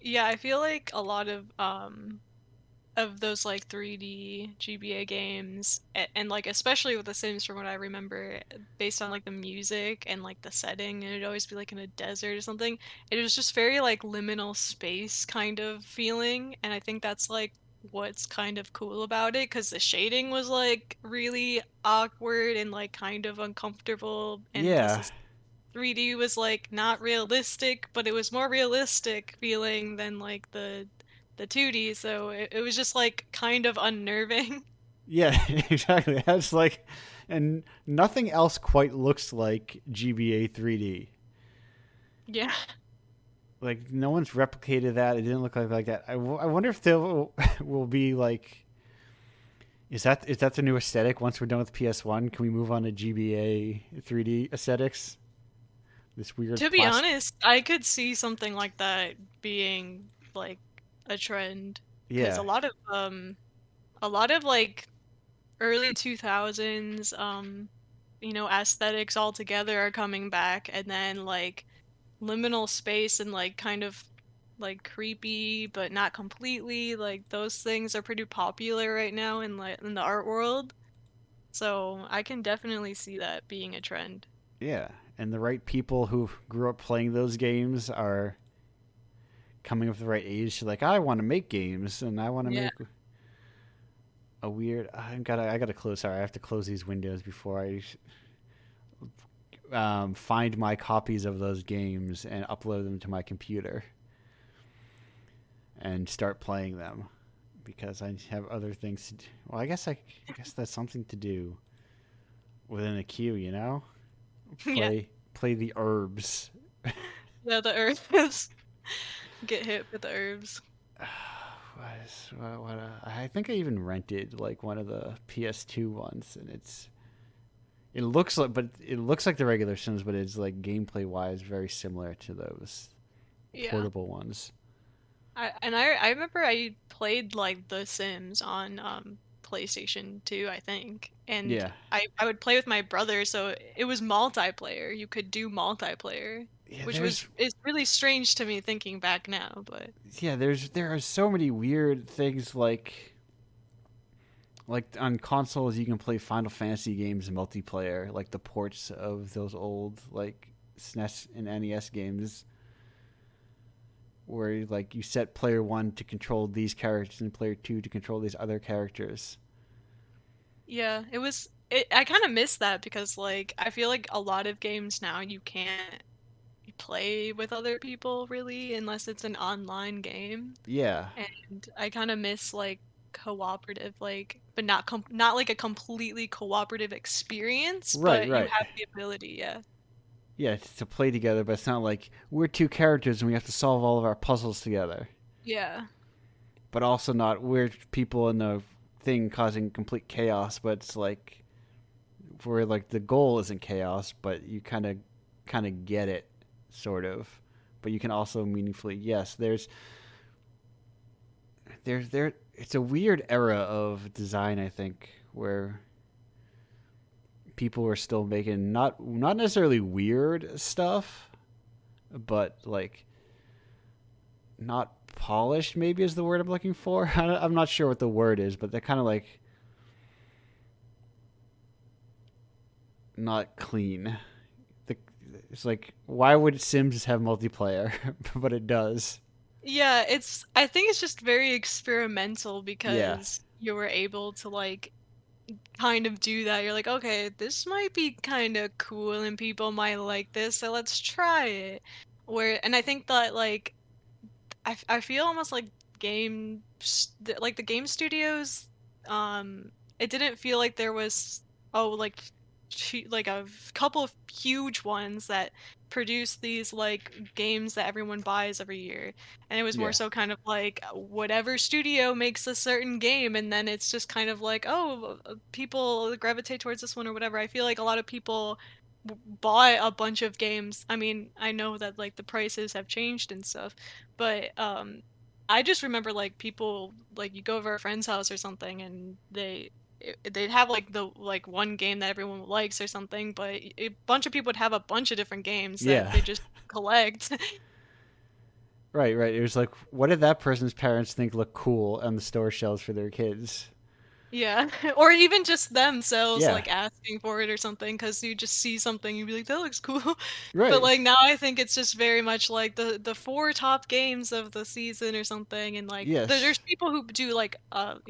Yeah, I feel like a lot of those like 3D GBA games and like especially with The Sims from what I remember based on like the music and like the setting and it'd always be like in a desert or something. It was just very like liminal space kind of feeling and I think that's like what's kind of cool about it because the shading was like really awkward and like kind of uncomfortable and because Yeah, the 3D was like not realistic, but it was more realistic feeling than like the 2D, so it was just like kind of unnerving. yeah, exactly. That's like, and nothing else quite looks like GBA 3D. Yeah. Like no one's replicated that. It didn't look like that. I wonder if there will be like, is that the new aesthetic? Once we're done with PS1, can we move on to GBA 3D aesthetics? This weird To be plastic. honest, I could see something like that being like a trend because Yeah, a lot of like early 2000s aesthetics altogether are coming back and then like liminal space and like kind of like creepy but not completely like those things are pretty popular right now in like in the art world. So I can definitely see that being a trend. yeah. And the right people who grew up playing those games are coming up the right age to like, I want to make games and I want to Yeah. make a weird. I gotta close. Sorry, I have to close these windows before I find my copies of those games and upload them to my computer and start playing them because I have other things to do. Well, I guess that's something to do within a queue, you know? Yeah. Play the herbs. Yeah, the earth get hit with the herbs. I think I even rented like one of the PS2 ones, and it looks like the regular Sims, but it's like gameplay wise very similar to those Yeah. portable ones. I remember I played like The Sims on PlayStation 2, I think. And Yeah, I would play with my brother, so it was multiplayer. You could do multiplayer, yeah. which There's is really strange to me thinking back now, but there are so many weird things like on consoles you can play Final Fantasy games multiplayer, like the ports of those old like SNES and NES games where like you set player one to control these characters and player two to control these other characters. yeah, I kind of miss that because like I feel like a lot of games now you can't play with other people really unless it's an online game. Yeah, And I kind of miss like cooperative like but not like a completely cooperative experience, right, but you right. have the ability, yeah. Yeah, to play together, but it's not like we're two characters and we have to solve all of our puzzles together. Yeah. But also not we're people in the thing causing complete chaos, but it's like where like the goal isn't chaos, but you kind of get it, sort of. But you can also meaningfully yes, there. It's a weird era of design, I think, where people are still making not necessarily weird stuff, but like not polished. Maybe is the word I'm looking for. I'm not sure what the word is, but they're kind of like not clean. The, it's like why would Sims have multiplayer, but it does. Yeah, I think it's just very experimental Yeah, because you were able to like kind of do that. You're like, okay, this might be kind of cool and people might like this, so let's try it. And I think that like I feel almost like like the game studios it didn't feel like there was oh like like a couple of huge ones that produce these like games that everyone buys every year, and it was more yeah, so kind of like whatever studio makes a certain game and then it's just kind of like oh people gravitate towards this one or whatever. I feel like a lot of people bought a bunch of games. I mean, I know that like the prices have changed and stuff, but I just remember like people like you go over a friend's house or something and they'd have like the like one game that everyone likes or something, but a bunch of people would have a bunch of different games that Yeah. they just collect. Right, right. It was like, what did that person's parents think looked cool on the store shelves for their kids? Yeah, or even just themselves Yeah, like asking for it or something because you just see something you'd be like that looks cool. But right. like now I think it's just very much like the four top games of the season or something, and like there's Yes. people who do like a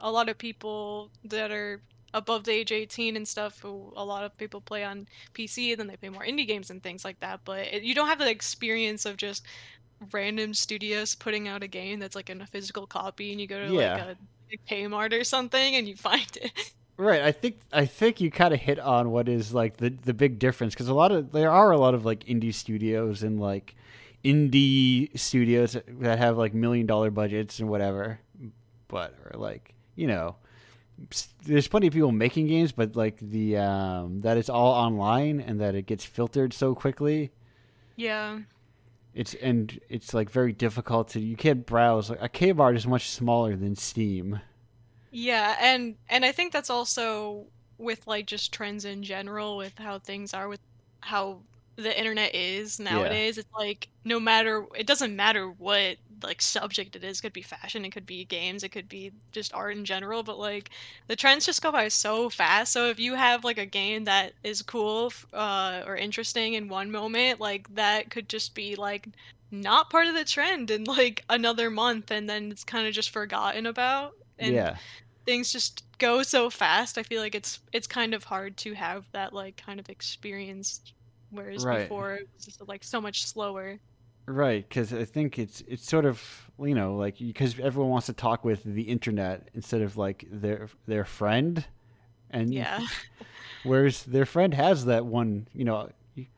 lot of people that are above the age 18 and stuff who a lot of people play on PC and then they play more indie games and things like that, but you don't have the experience of just random studios putting out a game that's like in a physical copy and you go to like Yeah. a Kmart or something and you find it. Right. I think you kind of hit on what is like the big difference, because there are a lot of like indie studios and like indie studios that have like $1 million budgets and whatever, but or like there's plenty of people making games, but like the that it's all online and that it gets filtered so quickly. Yeah. It's like very difficult to, you can't browse. Like a Kmart is much smaller than Steam. Yeah, and I think that's also with like just trends in general with how things are with how the internet is Yeah. nowadays. It's like it doesn't matter what like subject it is. It could be fashion, it could be games, it could be just art in general, but like the trends just go by so fast. So if you have like a game that is cool or interesting in one moment, like that could just be like not part of the trend in like another month and then it's kind of just forgotten about. And Yeah. things just go so fast. I feel like it's kind of hard to have that like kind of experience, whereas Right. before it was just like so much slower. Right, because I think it's sort of, like, because everyone wants to talk with the internet instead of like their friend, and Yeah. whereas their friend has that one,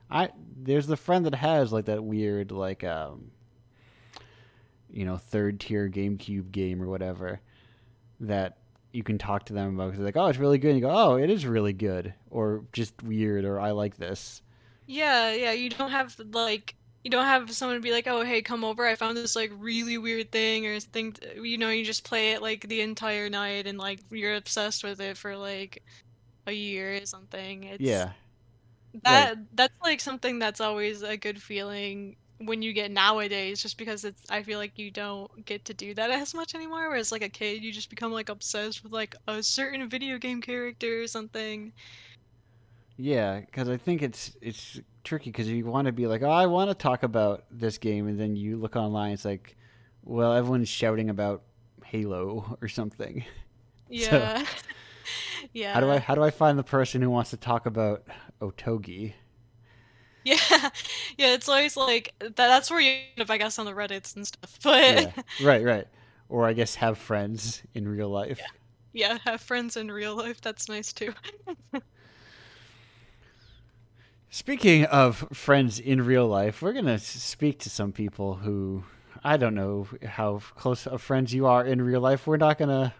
I there's the friend that has like that weird like third tier GameCube game or whatever that you can talk to them about. 'Cause they're like, oh, it's really good. And you go, oh, it is really good, or just weird, or I like this. Yeah, yeah, you don't have someone be like, "Oh, hey, come over. I found this like really weird thing or thing." You just play it like the entire night and like you're obsessed with it for like a year or something. It's Yeah, right. that's like something that's always a good feeling when you get nowadays, just because I feel like you don't get to do that as much anymore. Whereas like a kid, you just become like obsessed with like a certain video game character or something. Yeah, because I think it's tricky because you want to be like, oh, I want to talk about this game, and then you look online, it's like, well, everyone's shouting about Halo or something. So Yeah. how do I Yeah. how do I find the person who wants to talk about Otogi? Yeah. Yeah, it's always like that's where you end up, I guess, on the Reddits and stuff. But Yeah, right, right. Or I guess have friends in real yeah. life. Yeah, have friends in real life. That's nice too. Speaking of friends in real life, we're gonna speak to some people who, I don't know how close of friends you are in real life. We're not gonna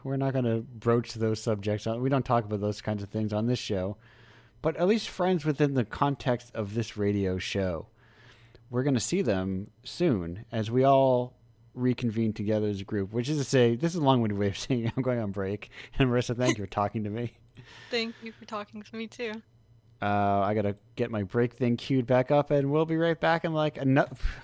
broach those subjects. We don't talk about those kinds of things on this show. But at least friends within the context of this radio show. We're gonna see them soon as we all reconvene together as a group. Which is to say, this is a long-winded way of saying I'm going on break. And Marissa, thank you for talking to me. Thank you for talking to me too. I gotta get my break thing queued back up, and we'll be right back in like enough.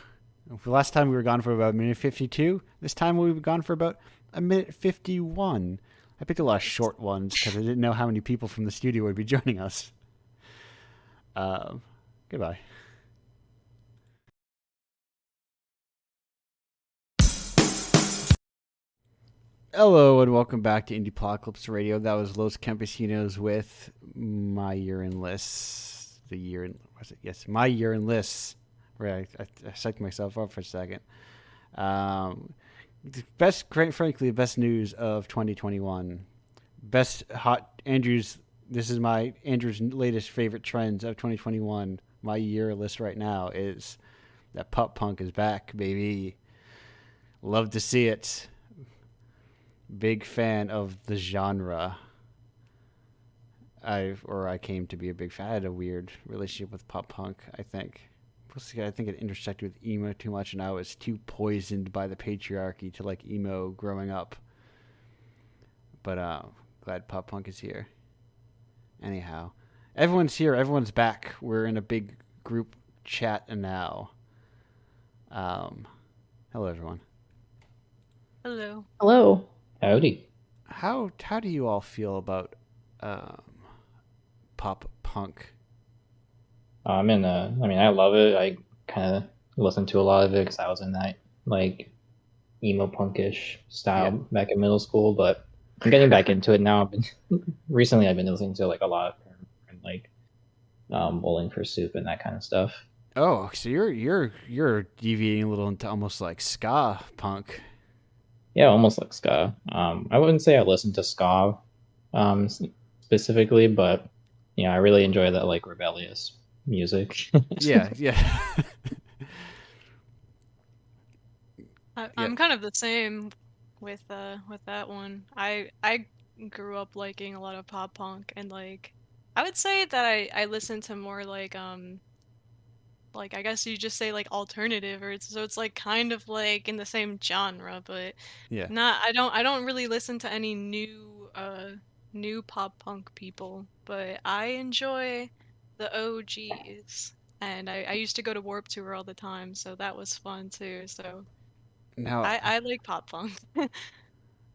The last time we were gone for about a minute 52. This time we've gone for about a minute 51. I picked a lot of short ones because I didn't know how many people from the studio would be joining us. Goodbye. Hello and welcome back to Indiepocalypse Radio. That was Los Campesinos with My Year in Lists. Was it? Yes, My Year in Lists. Right, I psyched myself up for a second. Frankly, the best news of 2021. Best hot Andrew's. This is my Andrew's latest favorite trends of 2021. My year list right now is that pop punk is back, baby. Love to see it. Big fan of the genre. I came to be a big fan. I had a weird relationship with pop punk, I think. I think it intersected with emo too much, and I was too poisoned by the patriarchy to like emo growing up. But glad pop punk is here. Anyhow, everyone's here. Everyone's back. We're in a big group chat now. Hello, everyone. Hello. Hello. Howdy. How do you all feel about pop punk? I love it. I kind of listened to a lot of it because I was in that like emo punkish style back in middle school. But I'm getting back into it now. Recently I've been listening to like a lot of like Bowling for Soup and that kind of stuff. Oh, so you're deviating a little into almost like ska punk. Yeah, almost like ska. I wouldn't say I listen to ska specifically, but yeah, I really enjoy that like rebellious music. Yeah. I'm kind of the same with that one. I grew up liking a lot of pop punk, and like I would say that I listen to more like I guess you just say like alternative, or so it's like kind of like in the same genre, but Yeah. not I don't really listen to any new pop punk people, but I enjoy the OGs. And I used to go to Warp Tour all the time, so that was fun too. So Now, I like pop punk.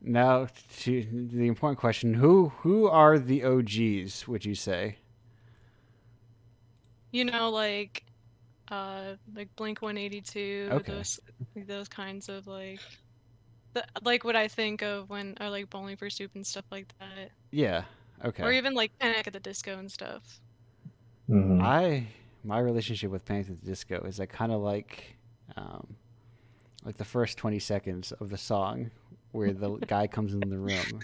now to the important question: Who are the OGs? Would you say? You know, like Blink 182, Okay. those kinds of like what I think of when or like Bowling for Soup and stuff like that. Yeah. Or Okay. even like Panic at the Disco and stuff. Mm-hmm. My relationship with Panic at the Disco is I kind of like the first 20 seconds of the song where the guy comes in the room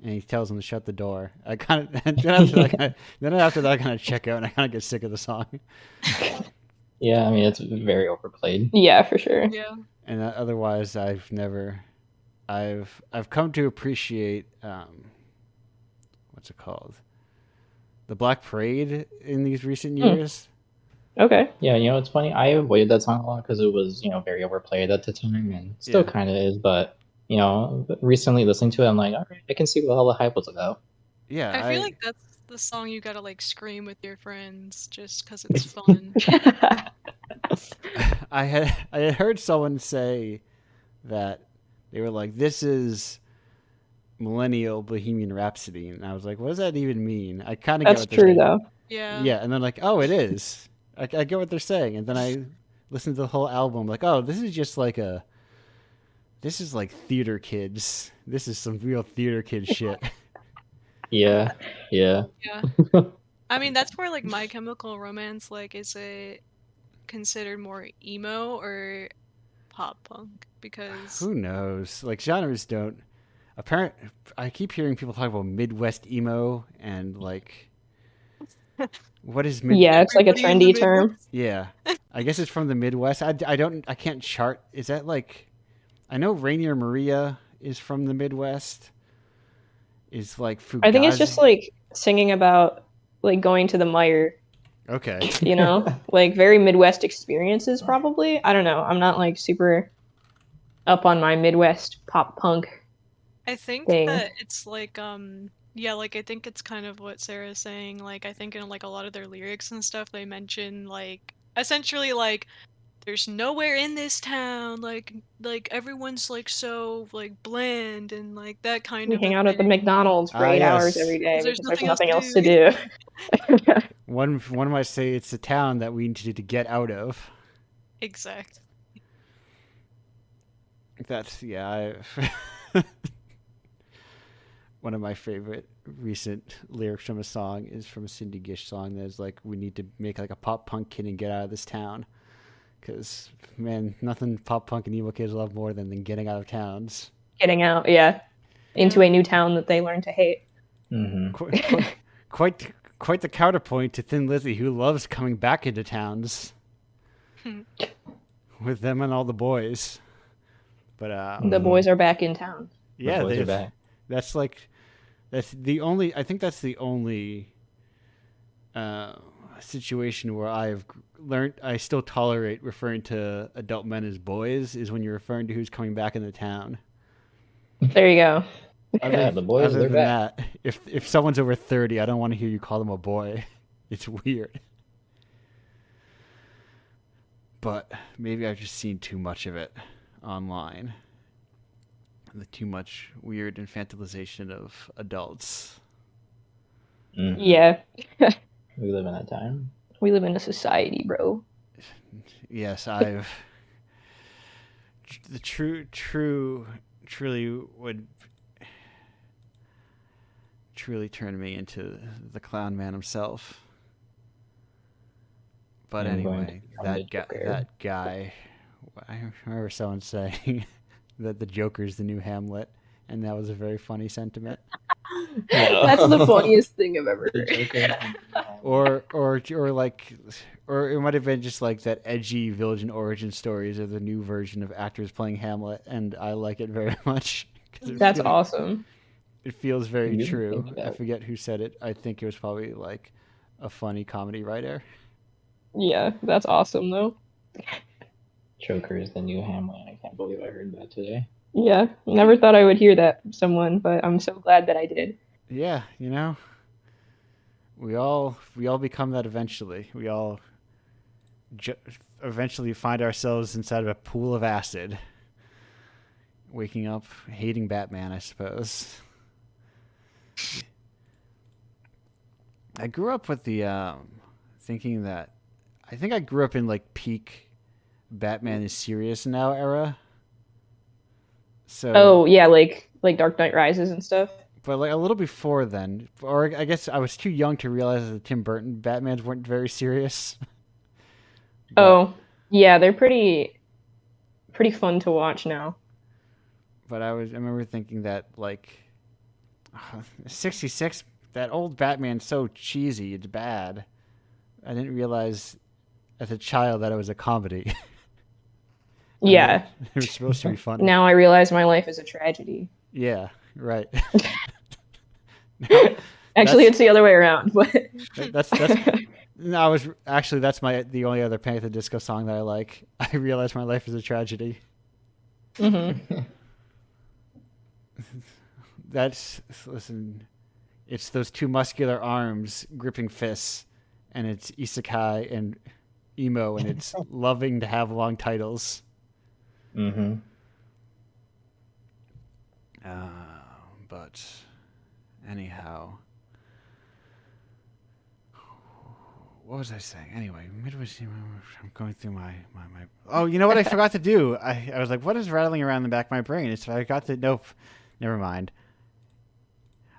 and he tells him to shut the door. I kind of then after that I kind of check out and I kind of get sick of the song. Yeah, I mean it's very overplayed. Yeah, for sure. Yeah. And otherwise I've come to appreciate what's it called? The Black Parade in these recent years. Okay. Yeah, it's funny. I avoided that song a lot because it was very overplayed at the time and still kind of is. But recently listening to it, I'm like, all right, I can see what all the hype was about. Yeah, I feel like that's the song you gotta like scream with your friends just 'cause it's fun. I had heard someone say that they were like, "This is millennial Bohemian Rhapsody," and I was like, "What does that even mean?" I kind of get That's what they're true, saying. though. Yeah. Yeah, and then like, "Oh, it is." I get what they're saying, and then I listened to the whole album, like, "Oh, this is like theater kids. This is some real theater kid shit." Yeah. Yeah. I mean, that's where like My Chemical Romance, like, is it considered more emo or pop punk? Because Who knows? Like genres don't. I keep hearing people talk about Midwest emo and like, what is mid? Yeah, it's like a everybody in the trendy term. Midwest. Yeah, I guess it's from the Midwest. I can't chart. Is that like? I know Rainier Maria is from the Midwest. Is like Fugazi. I think it's just like singing about like going to the mire, Okay. like very Midwest experiences probably. I don't know. I'm not like super up on my Midwest pop punk I think thing. that it's like yeah, like I think it's kind of what Sarah's saying. Like I think in like a lot of their lyrics and stuff they mention like essentially like there's nowhere in this town, like everyone's like so like bland and like that kind We of a hang out at the thing. McDonald's for 8 hours Yes. every day 'Cause there's because there's nothing else nothing to else to do. One might say it's a town that we need to get out of. Exact. That's one of my favorite recent lyrics from a song is from a Cindy Gish song that's like, we need to make like a pop punk kid and get out of this town. Because, man, nothing pop punk and emo kids love more than getting out of towns. Getting out, yeah, into a new town that they learn to hate. Mm-hmm. Quite the counterpoint to Thin Lizzy, who loves coming back into towns with them and all the boys. But The boys are back in town. yeah, The boys are back. That's like That's the only. I think that's the only situation where I've learned I still tolerate referring to adult men as boys is when you're referring to who's coming back in the town. There you go. Yeah, the boys, other they're than back. that, if someone's over 30, I don't want to hear you call them a boy. It's weird. But maybe I've just seen too much of it online. The too much weird infantilization of adults. Yeah. We live in that time. We live in a society, bro. Yes, the truly would truly turn me into the clown man himself. But anyway, that guy, I remember someone saying that the Joker's the new Hamlet, and that was a very funny sentiment. That's the funniest thing I've ever heard. Or it might have been just like that edgy villain origin stories of the new version of actors playing Hamlet, and I like it very much. That's awesome. It feels very You true. think that. I forget who said it. I think it was probably like a funny comedy writer. Yeah, that's awesome though. Joker is the new Hamlet. I can't believe I heard that today. Yeah, never thought I would hear that from someone, but I'm so glad that I did. Yeah, we all become that eventually. We all eventually find ourselves inside of a pool of acid, waking up hating Batman, I suppose. I grew up with the thinking that I think I grew up in like peak Batman is serious now era. So Oh yeah, like Dark Knight Rises and stuff. but like a little before then, or I guess I was too young to realize that the Tim Burton Batmans weren't very serious. But- Oh yeah, they're pretty fun to watch now. But I remember thinking that like 66, that old Batman's so cheesy, it's bad. I didn't realize as a child that it was a comedy. Yeah. It was supposed to be funny. Now I realize my life is a tragedy. Yeah, right. Actually, it's the other way around. But that's no, that's the only other Panic! At the Disco song that I like. I realize my life is a tragedy. Mhm. Listen, it's those two muscular arms gripping fists, and it's isekai and emo, and it's loving to have long titles. Mm-hmm. But anyhow, what was I saying? Anyway, I'm going through my. Oh, you know what I forgot to do? I was like, what is rattling around in the back of my brain? Nope, never mind.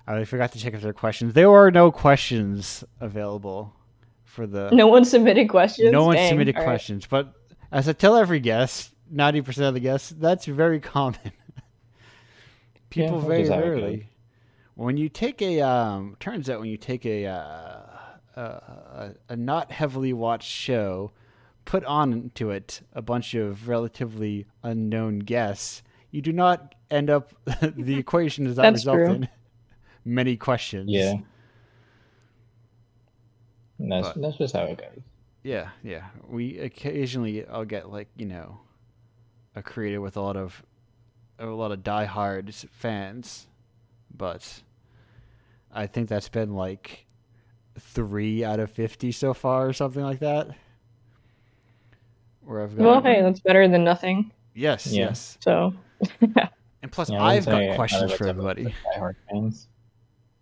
I forgot to check if there are questions. There are no questions available for the. no one submitted questions. No one Dang. submitted All right. questions, but as I tell every guest, 90% of the guests, that's very common. People which very is how it rarely. goes. When you take turns out when you take a not heavily watched show, put on to it a bunch of relatively unknown guests, you do not end up. The equation does not That's result true. in many questions. Yeah. And But- that's just how it goes. Yeah. We occasionally I'll get like a creator with a lot of diehard fans, but I think that's been like 3 out of 50 so far or something like that. Where I've got Well, hey, that's better than nothing. yes, Yeah. yes, So, and plus Yeah, I I've wouldn't say got I questions have for a type of everybody. diehard fans.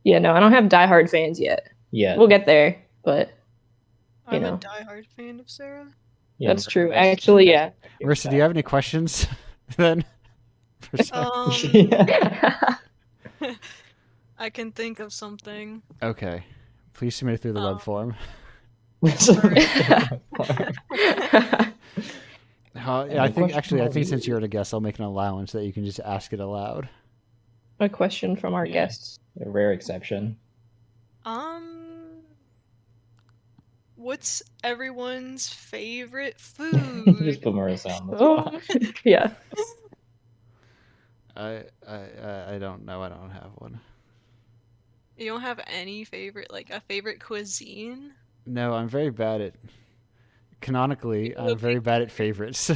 yeah, no, I don't have diehard fans yet. Yeah. We'll get there, but You I'm know. a diehard fan of Sarah. that's true. Actually, yeah. Marissa, do you have any questions then? Yeah. I can think of something. Okay, please submit it through the web form. Yeah, I think since you're a guest, I'll make an allowance that you can just ask it aloud. A question from our Yeah. guests. A rare exception. What's everyone's favorite Just food? put Marissa on the Oh, spot. yeah. I don't know. I don't have one. You don't have any favorite, like a favorite cuisine? No, I'm very bad at canonically. I'm very bad at favorites.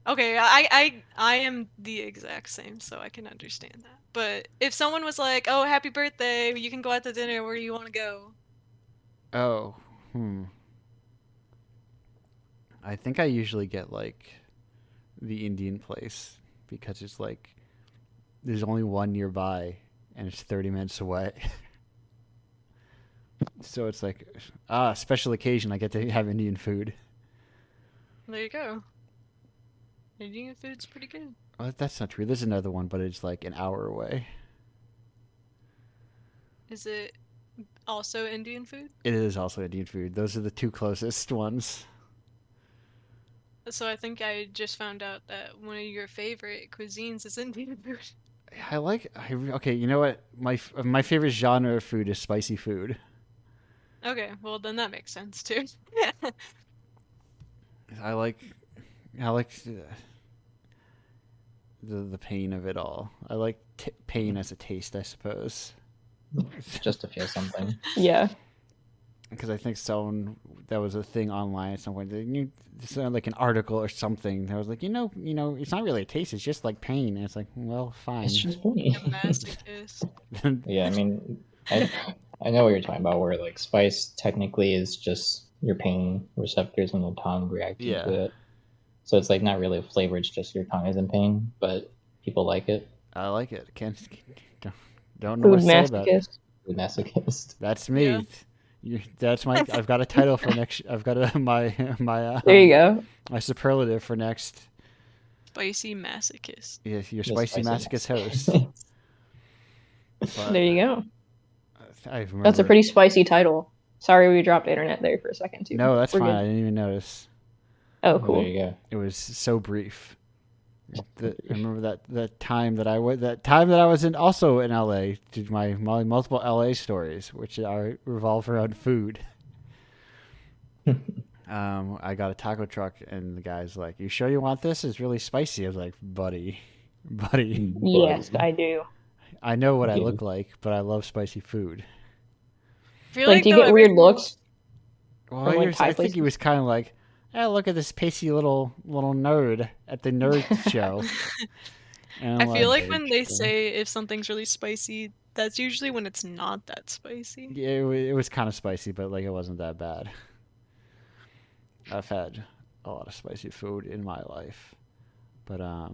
Okay, I am the exact same, so I can understand that. But if someone was like, "Oh, happy birthday, you can go out to dinner, where do you want to go?" Oh, I think I usually get like the Indian place because it's like there's only one nearby and it's 30 minutes away. So it's like special occasion I get to have Indian food. There you go. Indian food's pretty good. Well, that's not true. There's another one, but it's like an hour away. Is it also Indian food? It is also Indian food. Those are the two closest ones. So I think I just found out that one of your favorite cuisines is Indian food. Okay, you know what? My favorite genre of food is spicy food. Okay, well then that makes sense too. I like I like the pain of it all. I like pain as a taste, I suppose. Just to feel something. Yeah. Because I think that was a thing online at some point. Like an article or something. That was like, it's not really a taste. It's just like pain. And it's like, well, fine. It's just pain. A masochist. Yeah, I mean, I know what you're talking about. Where like spice technically is just your pain receptors in the tongue reacting to it. So it's like not really a flavor. It's just your tongue is in pain, but people like it. I like it. Don't know what to say about it. Food masochist. That's me. Yeah. That's my. I've got a title for next. I've got my. There you go. My superlative for next. Spicy masochist. Yeah, your spicy masochist host. There you go. Remember, that's a pretty spicy title. Sorry, we dropped internet there for a second too. No, that's fine. Good. I didn't even notice. Oh, cool. There you go. It was so brief. I remember that time that I was also in LA. Did my multiple LA stories, which revolve around food. I got a taco truck, and the guy's like, "You sure you want this? It's really spicy." I was like, "Buddy." Yes, I do. I know what I look like, but I love spicy food. Do you get weird looks? Well, I think he was kind of like, "Oh, look at this pasty little nerd at the nerd show." I feel like when they say if something's really spicy, that's usually when it's not that spicy. Yeah, it was kind of spicy, but like it wasn't that bad. I've had a lot of spicy food in my life, but I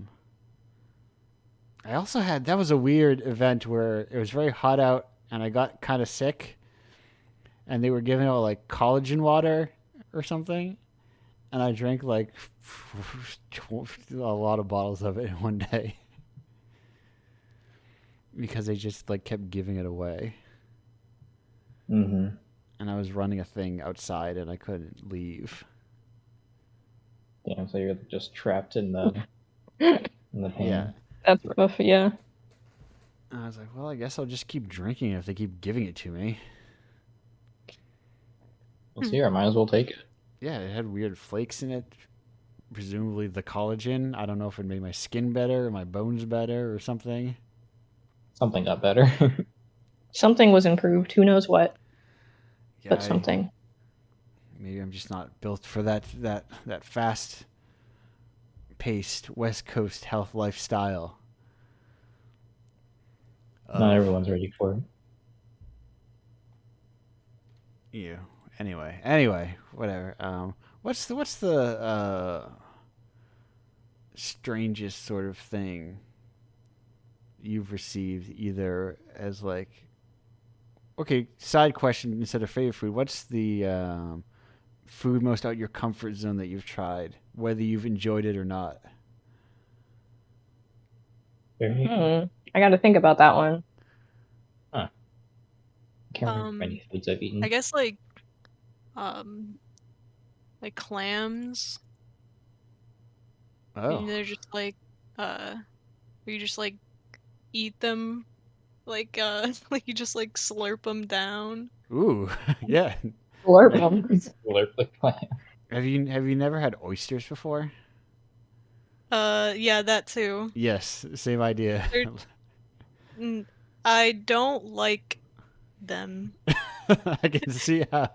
also that was a weird event where it was very hot out and I got kind of sick, and they were giving out like collagen water or something. And I drank like a lot of bottles of it in one day because they just like kept giving it away. Mm-hmm. And I was running a thing outside and I couldn't leave. Damn, so you're just trapped in the pain. Yeah. That's rough, yeah. And I was like, well, I guess I'll just keep drinking it if they keep giving it to me. Well, see, I might as well take it. Yeah, it had weird flakes in it. Presumably the collagen. I don't know if it made my skin better or my bones better or something. Something got better. Something was improved. Who knows what? Yeah, but something. Maybe I'm just not built for that fast-paced West Coast health lifestyle. Not everyone's ready for it. Yeah. Anyway, whatever. What's the strangest sort of thing you've received, either as like, okay, side question instead of favorite food? What's the food most out your comfort zone that you've tried, whether you've enjoyed it or not? I got to think about that one. Huh. I can't remember any foods I've eaten. I guess like clams. Oh. And they're just like you just like eat them like like you just like slurp them down. Ooh, yeah. Slurp them. Slurp the clam. Have you never had oysters before? Yeah, that too. Yes, same idea. I don't like them. I can see how.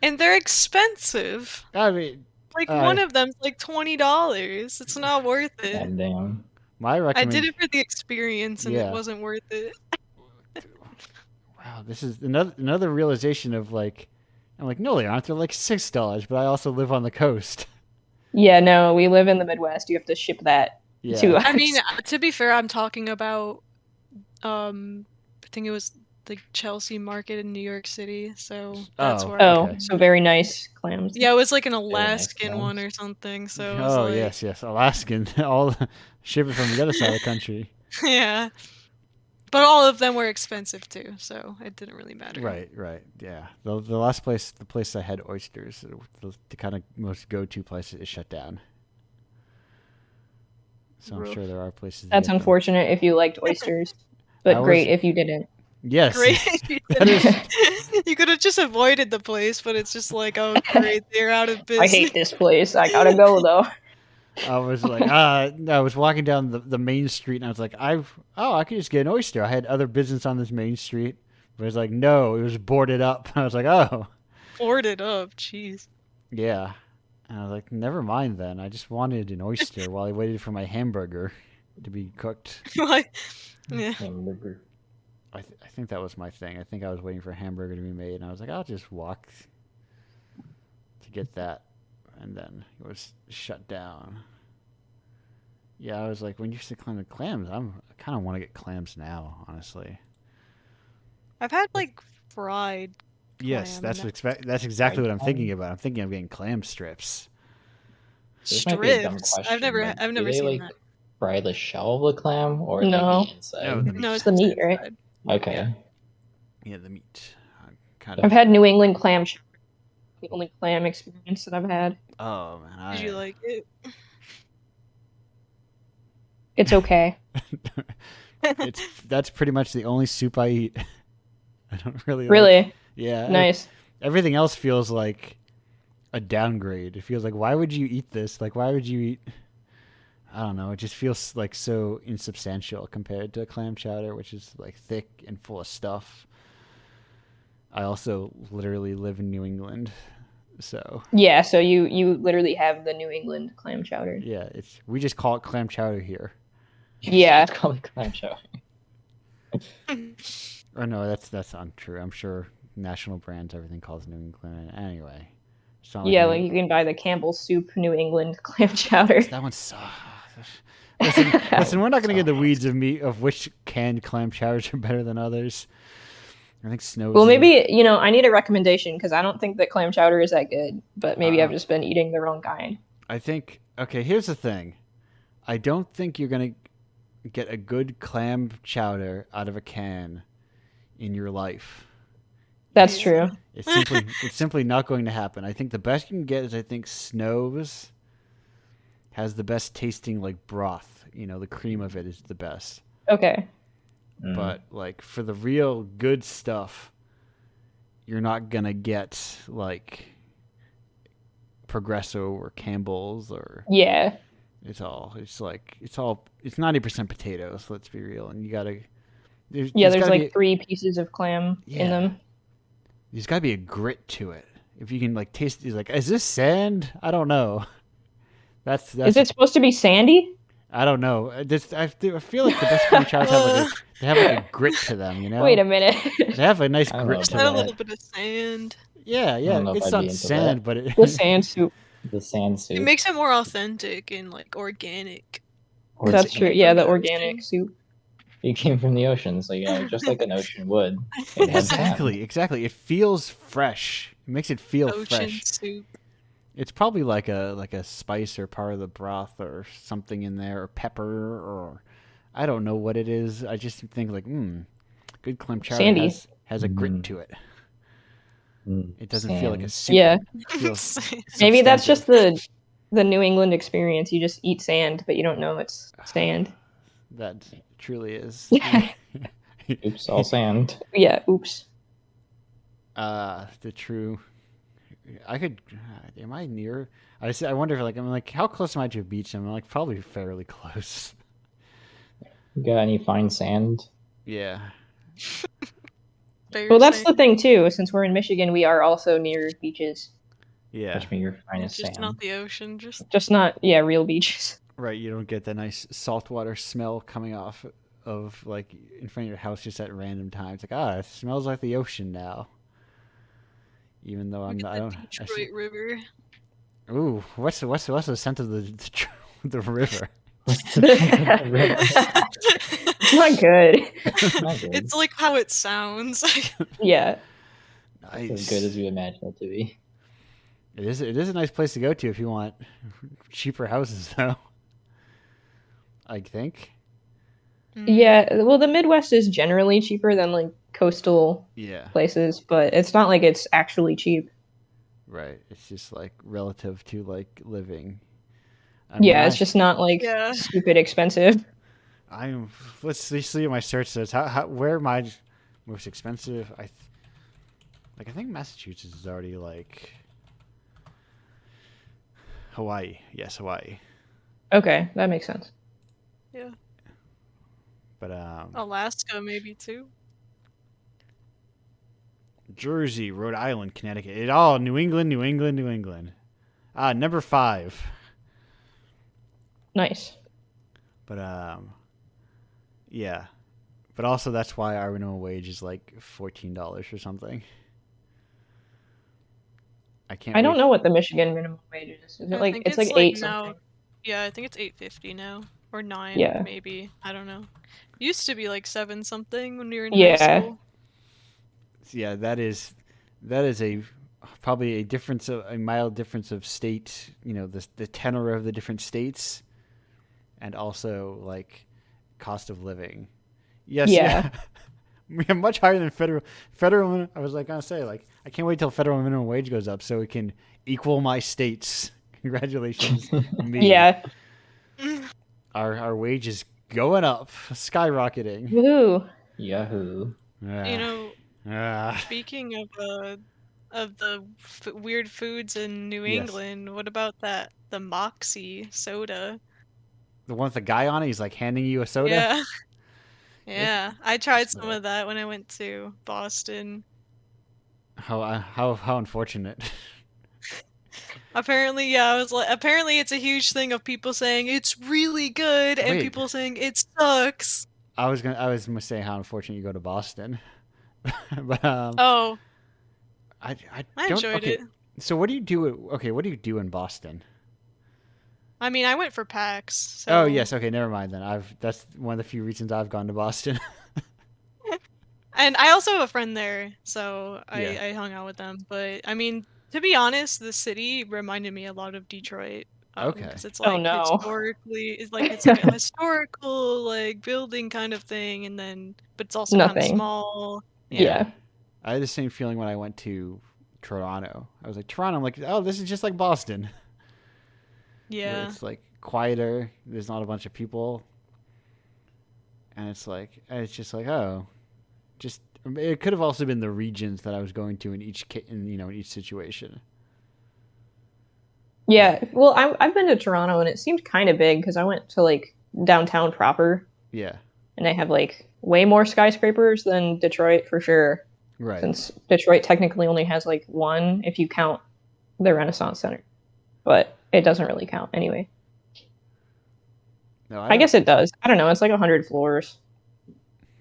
And they're expensive. I mean, Like one of them's like $20. It's not worth it. God damn. my I did recommendation. it for the experience and Yeah. it wasn't worth it. Wow, this is another realization of like, I'm like, no, they aren't. They're like $6, but I also live on the coast. Yeah, no, we live in the Midwest. You have to ship that Yeah. to us. I mean, to be fair, I'm talking about I think it was the Chelsea market in New York City, so that's Oh, where Oh, okay. so very nice clams. Yeah, it was like an nice Alaskan one clams. or something, so it was Oh, like yes, Alaskan. All ship it from the other side of the country. yeah. But all of them were expensive too, so it didn't really matter. Right. Yeah. The last place, the place I had oysters, the kind of most go-to place is shut down. So I'm Rough. sure there are places. to That's get them. unfortunate if you liked oysters, I but was- great if you didn't. Yes. Great. That is. You could have just avoided the place, but it's just like, oh great, they're out of business. I hate this place. I gotta go though. I was like, I was walking down the main street, and I was like, I could just get an oyster. I had other business on this main street, but it was like, no, it was boarded up. I was like, oh, Boarded up, jeez. yeah. And I was like, never mind then. I just wanted an oyster while I waited for my hamburger to be cooked. Like, yeah. Hamburger. I think that was my thing. I think I was waiting for a hamburger to be made, and I was like, I'll just walk to get that, and then it was shut down. Yeah, I was like, when you said clams, I kind of want to get clams now, honestly. I've had like fried Yes, clam, that's exactly what I'm Fried thinking about. I'm thinking of getting clam strips. This might be a dumb strips. question, I've never but I've do never they, seen like, that. fry the shell of the clam or No. like the inside? No, the meat. No, It's the meat, right? inside. Okay. Yeah, the meat. Kind I've of. had New England clam chowder. The only clam experience that I've had. Oh man, Did you like it? It's okay. That's pretty much the only soup I eat. I don't really. Like, Really yeah. nice. Everything else feels like a downgrade. It feels like, why would you eat this? Like, why would you eat? I don't know. It just feels like so insubstantial compared to clam chowder, which is like thick and full of stuff. I also literally live in New England, so Yeah, so you literally have the New England clam chowder. yeah, we just call it clam chowder here. Yeah. It's called clam chowder. Or no, that's untrue. I'm sure national brands everything calls New England anyway. It's not Yeah, New- like you can buy the Campbell's Soup New England clam chowder. that one's so. Listen, we're not going to get the weeds of which canned clam chowders are better than others. I think Snow's. Well, maybe, I need a recommendation because I don't think that clam chowder is that good, but maybe I've just been eating the wrong kind. I think. Okay, here's the thing. I don't think you're going to get a good clam chowder out of a can in your life. That's true. It's simply not going to happen. I think the best you can get is, I think, Snow's has the best tasting like broth. The cream of it is the best. Okay. But like for the real good stuff, you're not gonna get like Progresso or Campbell's or Yeah. it's 90% potatoes. Let's be real, and you gotta. There's gotta like be, 3 pieces of clam in them. There's gotta be a grit to it. If you can like taste, it's like, is this sand? I don't know. That's Is it supposed to be sandy? I don't know. I feel like the best clam chowders have like a grit to them. Wait a minute. They have a nice I don't grit know to about Had a them. little bit of sand. Yeah. don't know if It's I'd not be into sand, that. but it. The sand soup. The sand soup. It makes it more authentic and like organic. Or That's it's- true. Yeah, the organic soup. It came from the ocean, so just like an ocean would. It has sand. Exactly. It feels fresh. It makes it feel Ocean fresh. soup. It's probably like a spice or part of the broth or something in there, or pepper, or I don't know what it is. I just think like, good clam chowder Sandy. has a grit to it. It doesn't feel like a soup. Yeah. It feels Maybe that's substantive. just the New England experience. You just eat sand, but you don't know it's sand. That truly is. Oops, all sand. Yeah, oops. The true. I could. Am I near? I wonder if I'm like, how close am I to a beach? I'm like probably fairly close. You got any fine sand? Yeah. Well, that's Embarrassing. the thing too. Since we're in Michigan, we are also near beaches. Yeah. Touch me, your finest Just sand. not the ocean. Just Just not, yeah, real beaches. Right, you don't get that nice saltwater smell coming off of like in front of your house just at random times. Like, it smells like the ocean now. Even though look I'm at not, I the don't. Detroit River. Ooh, what's the scent of the river? What's the scent of the river? It's not good. Not good. It's like how it sounds. Yeah. It's as good as you imagine it to be. It is. It is a nice place to go to if you want cheaper houses, though. I think. Yeah, well, the Midwest is generally cheaper than like coastal Yeah. places, but it's not like it's actually cheap. Right. It's just like relative to like living. I mean, Yeah, it's just not like Yeah. stupid expensive. I'm. Let's see what my search says. Where am I most expensive? I think Massachusetts is already like Hawaii. Yes, Hawaii. Okay, that makes sense. Yeah. But Alaska maybe too. Jersey, Rhode Island, Connecticut. It all New England, New England, New England. Number 5. Nice. But yeah. But also that's why our minimum wage is like $14 or something. I don't know what the Michigan minimum wage is. Is it I like think it's like like 8 now. something? Yeah, I think it's 8.50 now or 9 Yeah. maybe. I don't know. Used to be like 7 something when we were in high Yeah. school. Yeah, that is a probably a mild difference of state, the tenor of the different states and also like cost of living. Yes, Yeah. We have much higher than federal. I was like gonna say, like, I can't wait till federal minimum wage goes up so it can equal my states. Congratulations, me. Yeah. Our wage is going up, skyrocketing. Woohoo. Yahoo. You know, Ah, speaking of the weird foods in New Yes. England, what about the Moxie soda? the one with the guy on it, he's like handing you a soda. Yeah. Yeah, I tried some Soda. of that when I went to Boston. How unfortunate. Apparently, yeah, I was like, apparently it's a huge thing of people saying it's really good and Wait. people saying it sucks. I was gonna say how unfortunate you go to Boston, but Oh, I I don't. enjoyed Okay, it. so what do you do? Okay, what do you do in Boston? I mean, I went for PAX, so Oh yes, okay, never mind then. That's one of the few reasons I've gone to Boston. and I also have a friend there, so Yeah. I hung out with them. But I mean, to be honest, the city reminded me a lot of Detroit. Okay. Because it's Oh, like no. it's like a historical like building kind of thing, and then but it's also kind of Nothing. small. Yeah. I had the same feeling when I went to Toronto. I was like Toronto. I'm like, oh, this is just like Boston. Where Yeah. it's like quieter. There's not a bunch of people, and it's just like, oh, just it could have also been the regions that I was going to in each situation. Yeah. Well, I've been to Toronto and it seemed kind of big because I went to like downtown proper Yeah. and they have like way more skyscrapers than Detroit for sure. Right. Since Detroit technically only has like one if you count the Renaissance Center. But it doesn't really count anyway. No, I guess it does. I don't know. It's like 100 floors.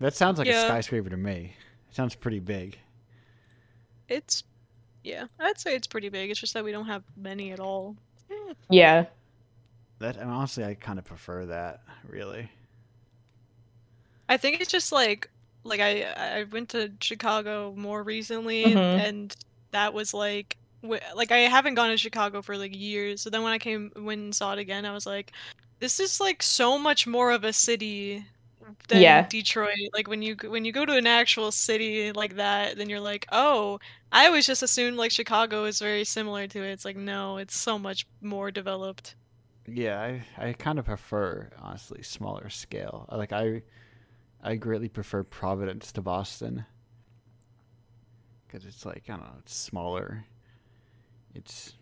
That sounds like a Yeah. skyscraper to me. It sounds pretty big. Yeah, I'd say it's pretty big. It's just that we don't have many at all. Yeah. And honestly, I kind of prefer that, really. I think it's just like I went to Chicago more recently, Mhm. and that was like I haven't gone to Chicago for like years. So then when I went and saw it again, I was like, this is like so much more of a city than Yeah. Detroit. Like when you go to an actual city like that, then you're like, oh, I always just assumed like Chicago is very similar to it. It's like no, it's so much more developed. Yeah, I kind of prefer, honestly, smaller scale. I greatly prefer Providence to Boston. Because it's like, I don't know, it's smaller. It's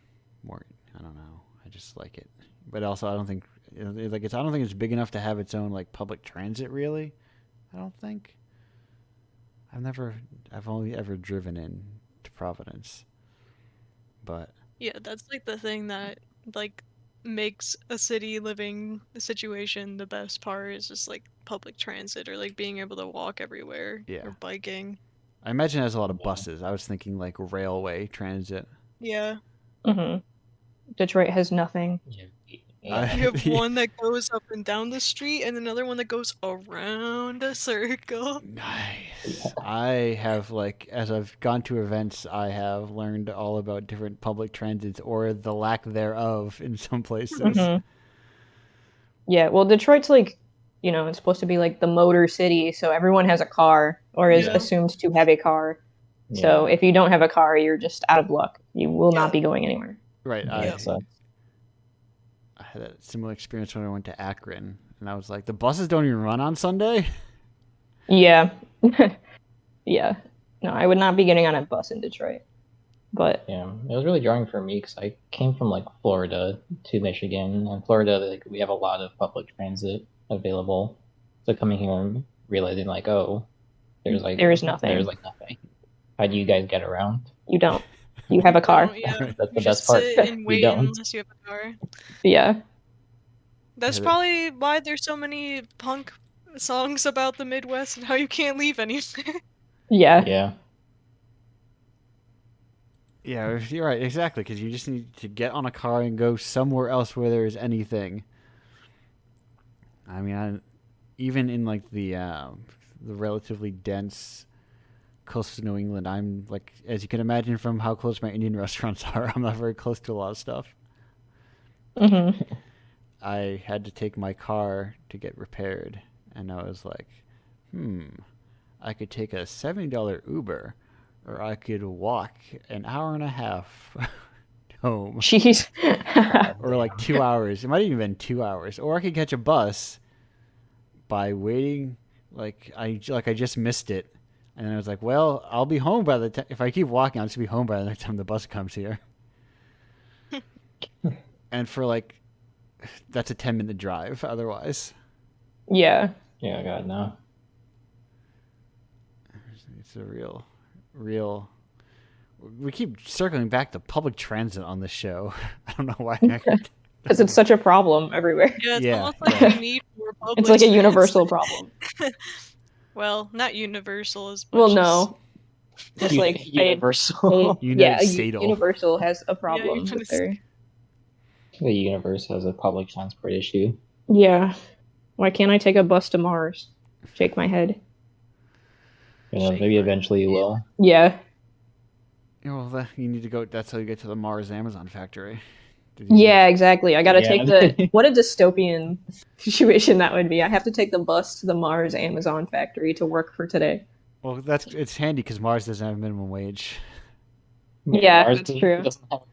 more, I don't know. I just like it. But also, I don't think, I don't think it's big enough to have its own, like, public transit, really. I don't think. I've only ever driven in to Providence, but Yeah, that's like the thing that like makes a city living situation the best part is just like public transit or like being able to walk everywhere Yeah. or biking. I imagine it has a lot of Yeah. buses. I was thinking like railway transit. Yeah. Hmm. Detroit has nothing. Yeah. You have one that goes up and down the street and another one that goes around a circle. Nice. I have as I've gone to events, I have learned all about different public transits or the lack thereof in some places. Hmm. Yeah, well, Detroit's like, it's supposed to be like the motor city, so everyone has a car or is Yeah. assumed to have a car. So if you don't have a car, you're just out of luck. You will not be going anywhere. Right. Yeah, I had a similar experience when I went to Akron, and I was like, the buses don't even run on Sunday? Yeah. Yeah. No, I would not be getting on a bus in Detroit. But yeah, it was really jarring for me because I came from like Florida to Michigan, and Florida, like, we have a lot of public transit available. So coming here and realizing like, oh, there is nothing. There's like nothing. How do you guys get around? You don't. You have a car. Don't, yeah. That's the You best just part. sit and We wait don't. unless you have a car. Yeah. That's Yeah, probably why there's so many punk songs about the Midwest and how you can't leave anywhere. Yeah. Yeah. Yeah, you're right, exactly, because you just need to get on a car and go somewhere else where there is anything. I mean, even in like the relatively dense coast of New England, I'm like, as you can imagine from how close my Indian restaurants are, I'm not very close to a lot of stuff. Hmm. I had to take my car to get repaired, and I was like, I could take a $70 Uber, or I could walk an hour and a half home. Jeez. Or like 2 hours. It might have even been 2 hours. Or I could catch a bus by waiting. I just missed it, and I was like, well, I'll be home by the time. If I keep walking, I'll just be home by the time the bus comes here. And for that's a 10-minute drive. Otherwise, Yeah. Yeah, God, no. it's a real. We keep circling back to public transit on this show. I don't know why. Because it's such a problem everywhere. Yeah, it's Yeah, almost like yeah. we need more public It's like a transit. universal problem. Well, not universal as much Well, as... no. Just like Universal. yeah, United Universal has a problem with their. The universe has a public transport issue. Yeah. Why can't I take a bus to Mars? Shake my head. Maybe eventually you will. Yeah. Well, you need to go. That's how you get to the Mars Amazon factory. Yeah, exactly. I gotta Yeah. take what a dystopian situation that would be. I have to take the bus to the Mars Amazon factory to work for today. Well, it's handy because Mars doesn't have minimum wage. Yeah, Mars that's true. doesn't have a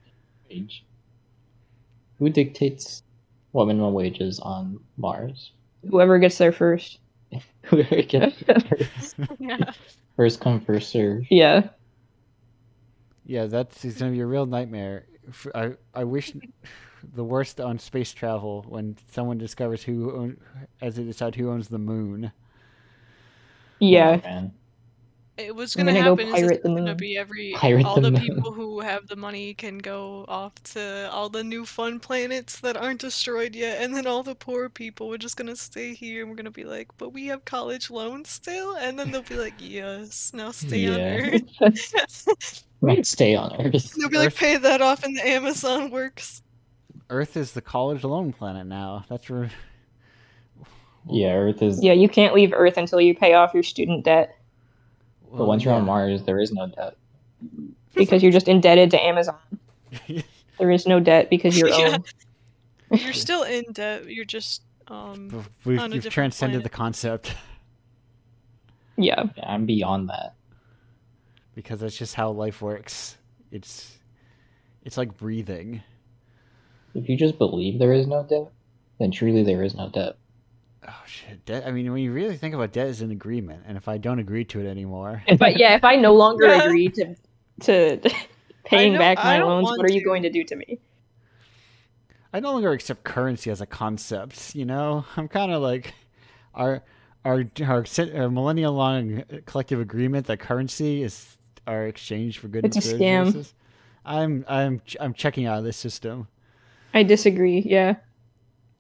minimum wage. Who dictates what minimum wage is on Mars? Whoever gets there first. Whoever gets first. Yeah. First come, first serve. Yeah. Yeah, it's going to be a real nightmare. I wish the worst on space travel when someone discovers as they decide who owns the moon. Yeah. Oh, man. What's I'm gonna gonna go happen is it's pirate the gonna moon. be Pirate all the the moon. people who have the money can go off to all the new fun planets that aren't destroyed yet, and then all the poor people we're just gonna stay here and we're gonna be like, but we have college loans still, and then they'll be like, yes, now stay on Yeah. Earth. Right, stay on Earth. They'll be like, Earth- pay that off and the Amazon works. Earth is the college loan planet now. That's where. Yeah, Earth is. Yeah, you can't leave Earth until you pay off your student debt But once you're on Mars, there is no debt. because you're just indebted to Amazon. There is no debt because you're Yeah. owned. You're still in debt. You're just on a We've different transcended planet. the concept Yeah. Yeah, I'm beyond that. because that's just how life works. It's like breathing. If you just believe there is no debt, then truly there is no debt. Oh shit, debt. I mean, when you really think about debt as an agreement, and if I don't agree to it anymore, If I no longer Yeah. agree to paying back I my don't loans, want what are you to. going to do to me? I no longer accept currency as a concept. I'm kind of like, are our millennial-long collective agreement that currency is our exchange for goods It's a and scam. services. I'm checking out of this system. I disagree. Yeah,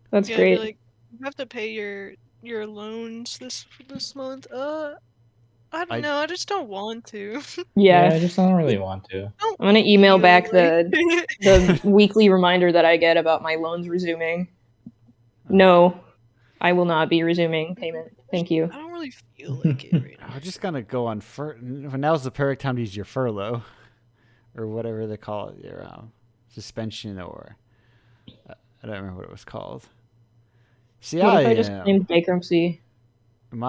that's Yeah, great. like you have to pay your loans this month. I don't I know. I just don't want to. Yeah, Yeah, I just don't really want to. Don't I'm gonna email feel back like- the weekly reminder that I get about my loans resuming. No, I will not be resuming payment. Thank you. I don't really feel like it right now. I'm just gonna go on now's the perfect time to use your furlough, or whatever they call it, your suspension, or I don't remember what it was called. See, What if I just claimed bankruptcy? Then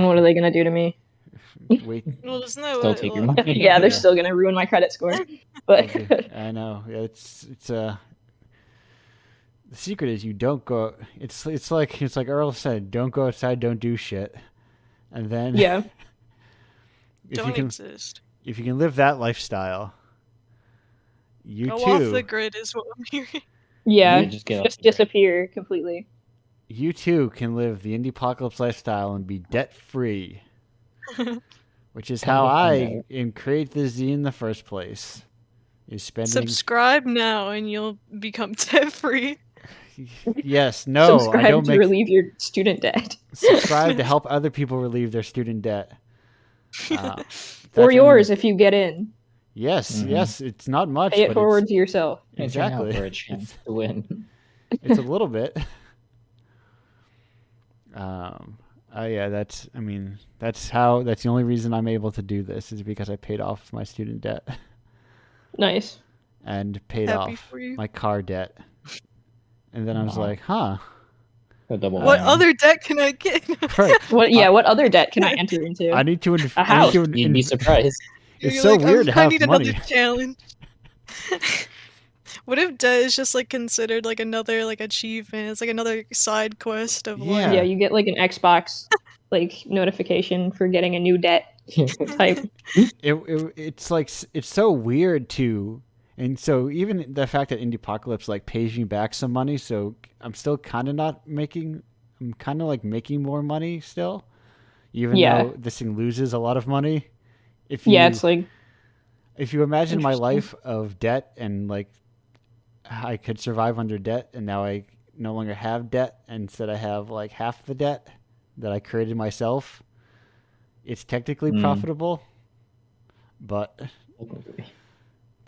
what are they gonna do to me? wait. Well, isn't that Still what? take your well, money. Yeah, they're Yeah. still gonna ruin my credit score. But I know. It's the secret is you don't go. It's like Earl said, don't go outside, don't do shit, and then yeah, if you don't can exist. if you can live that lifestyle, you Go too. off the grid is what I'm hearing. yeah, You just get off just the grid. disappear completely. You too can live the Indiepocalypse lifestyle and be debt free, which is how I create the Z in the first place. Is spending Subscribe now and you'll become debt free. yes, no, Subscribe I don't to make relieve your student debt. subscribe to help other people relieve their student debt. Or yours if you get in. Yes, Mhm. yes, it's not much, Pay it but forward to yourself. It's your now exactly. for a chance to win. It's a little bit. Yeah, that's the only reason I'm able to do this is because I paid off my student debt Nice. and paid Happy off for you. my car debt. And then I was Wow. like, huh. A double What whammy. other debt can I get? Right. What? Yeah. What other debt can I enter into? I need to A house. You'd be surprised. It's You're so like, weird to I have need money. another challenge. What if debt is just like considered like another like achievement? It's like another side quest of Yeah. Yeah, you get like an Xbox like notification for getting a new debt type. It's like it's so weird too, and so even the fact that Indiepocalypse like pays me back some money, so I'm still kind of not making. I'm kind of like making more money still, even Yeah. though this thing loses a lot of money. Yeah, it's like if you imagine my Interesting. life of debt and like I could survive under debt, and now I no longer have debt, and instead I have like half the debt that I created myself. It's technically profitable, but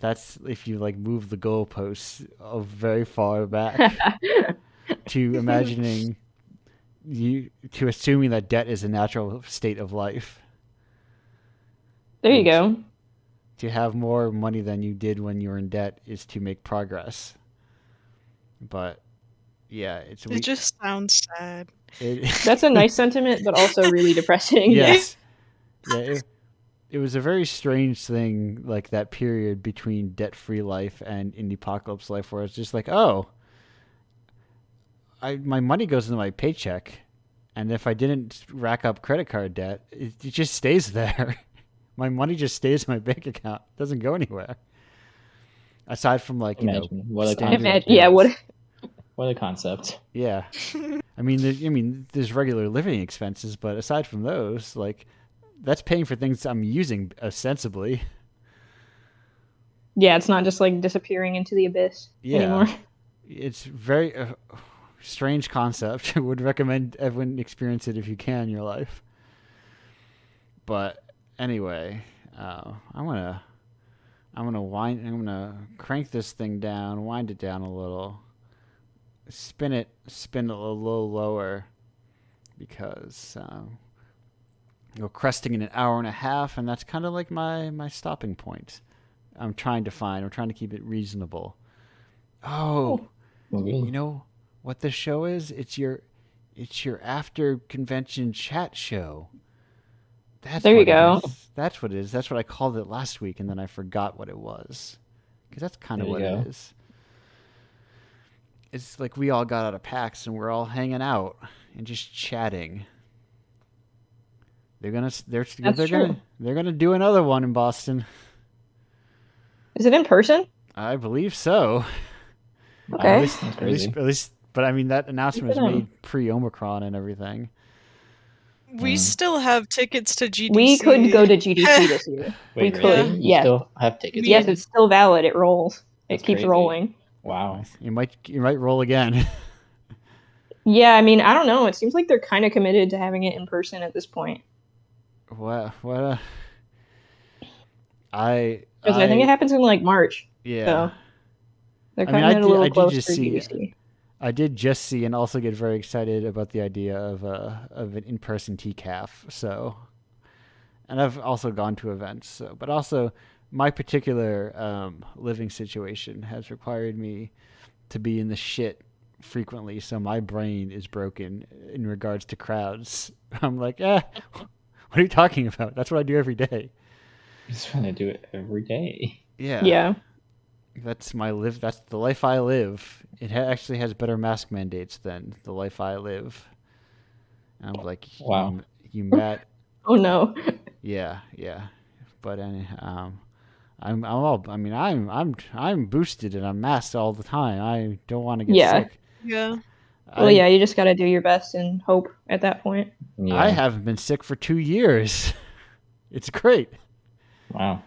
that's if you like move the goalposts of very far back to imagining to assuming that debt is a natural state of life. there you go. To have more money than you did when you were in debt is to make progress. But yeah, It just sounds sad. That's a nice sentiment, but also really depressing. yes. Yeah, it was a very strange thing, like that period between debt-free life and Indiepocalypse life, where it's just like, oh, my money goes into my paycheck, and if I didn't rack up credit card debt, it just stays there. My money just stays in my bank account; it doesn't go anywhere. Aside from like Imagine. What a standard concept. Yeah. bills. What a concept. Yeah, I mean, there's regular living expenses, but aside from those, like, that's paying for things I'm using ostensibly. Yeah, it's not just like disappearing into the abyss anymore. It's very strange concept. I would recommend everyone experience it if you can in your life. But anyway, I'm gonna crank this thing down, wind it down a little, spin it a little lower, because we're cresting in an hour and a half, and that's kind of like my stopping point. I'm trying to keep it reasonable. Oh, Okay. you know what this show is? It's your after convention chat show. That's There you what it go. is. That's what it is. That's what I called it last week, and then I forgot what it was. Because that's kind of There what you it go. is. It's like we all got out of PAX and we're all hanging out and just chatting. They're gonna do another one in Boston. Is it in person? I believe so. Okay. That's crazy. At least, but I mean that announcement was Good for them. made pre-Omicron and everything. We still have tickets to GDC. We could go to GDC this year. Wait, we really? could. You Yes. still have tickets? Yes, then? it's still valid. It rolls. That's it keeps crazy. rolling. Wow. You might roll again. Yeah, I mean, I don't know. It seems like they're kind of committed to having it in person at this point. What? Because I think it happens in like March. Yeah. So they're I mean, cutting it a little I did close just for see. GDC. I did just see and also get very excited about the idea of an in-person TCAF. So, and I've also gone to events. So, but also my particular living situation has required me to be in the shit frequently. So my brain is broken in regards to crowds. I'm like, what are you talking about? That's what I do every day. I'm just trying to do it every day. Yeah. Yeah. That's That's the life I live. It actually has better mask mandates than the life I live. And I'm like, Wow. you Matt. Oh no. Yeah. But I'm boosted and I'm masked all the time. I don't want to get sick. Yeah. Well, yeah, you just got to do your best and hope at that point. Yeah. I haven't been sick for 2 years. It's great. Wow.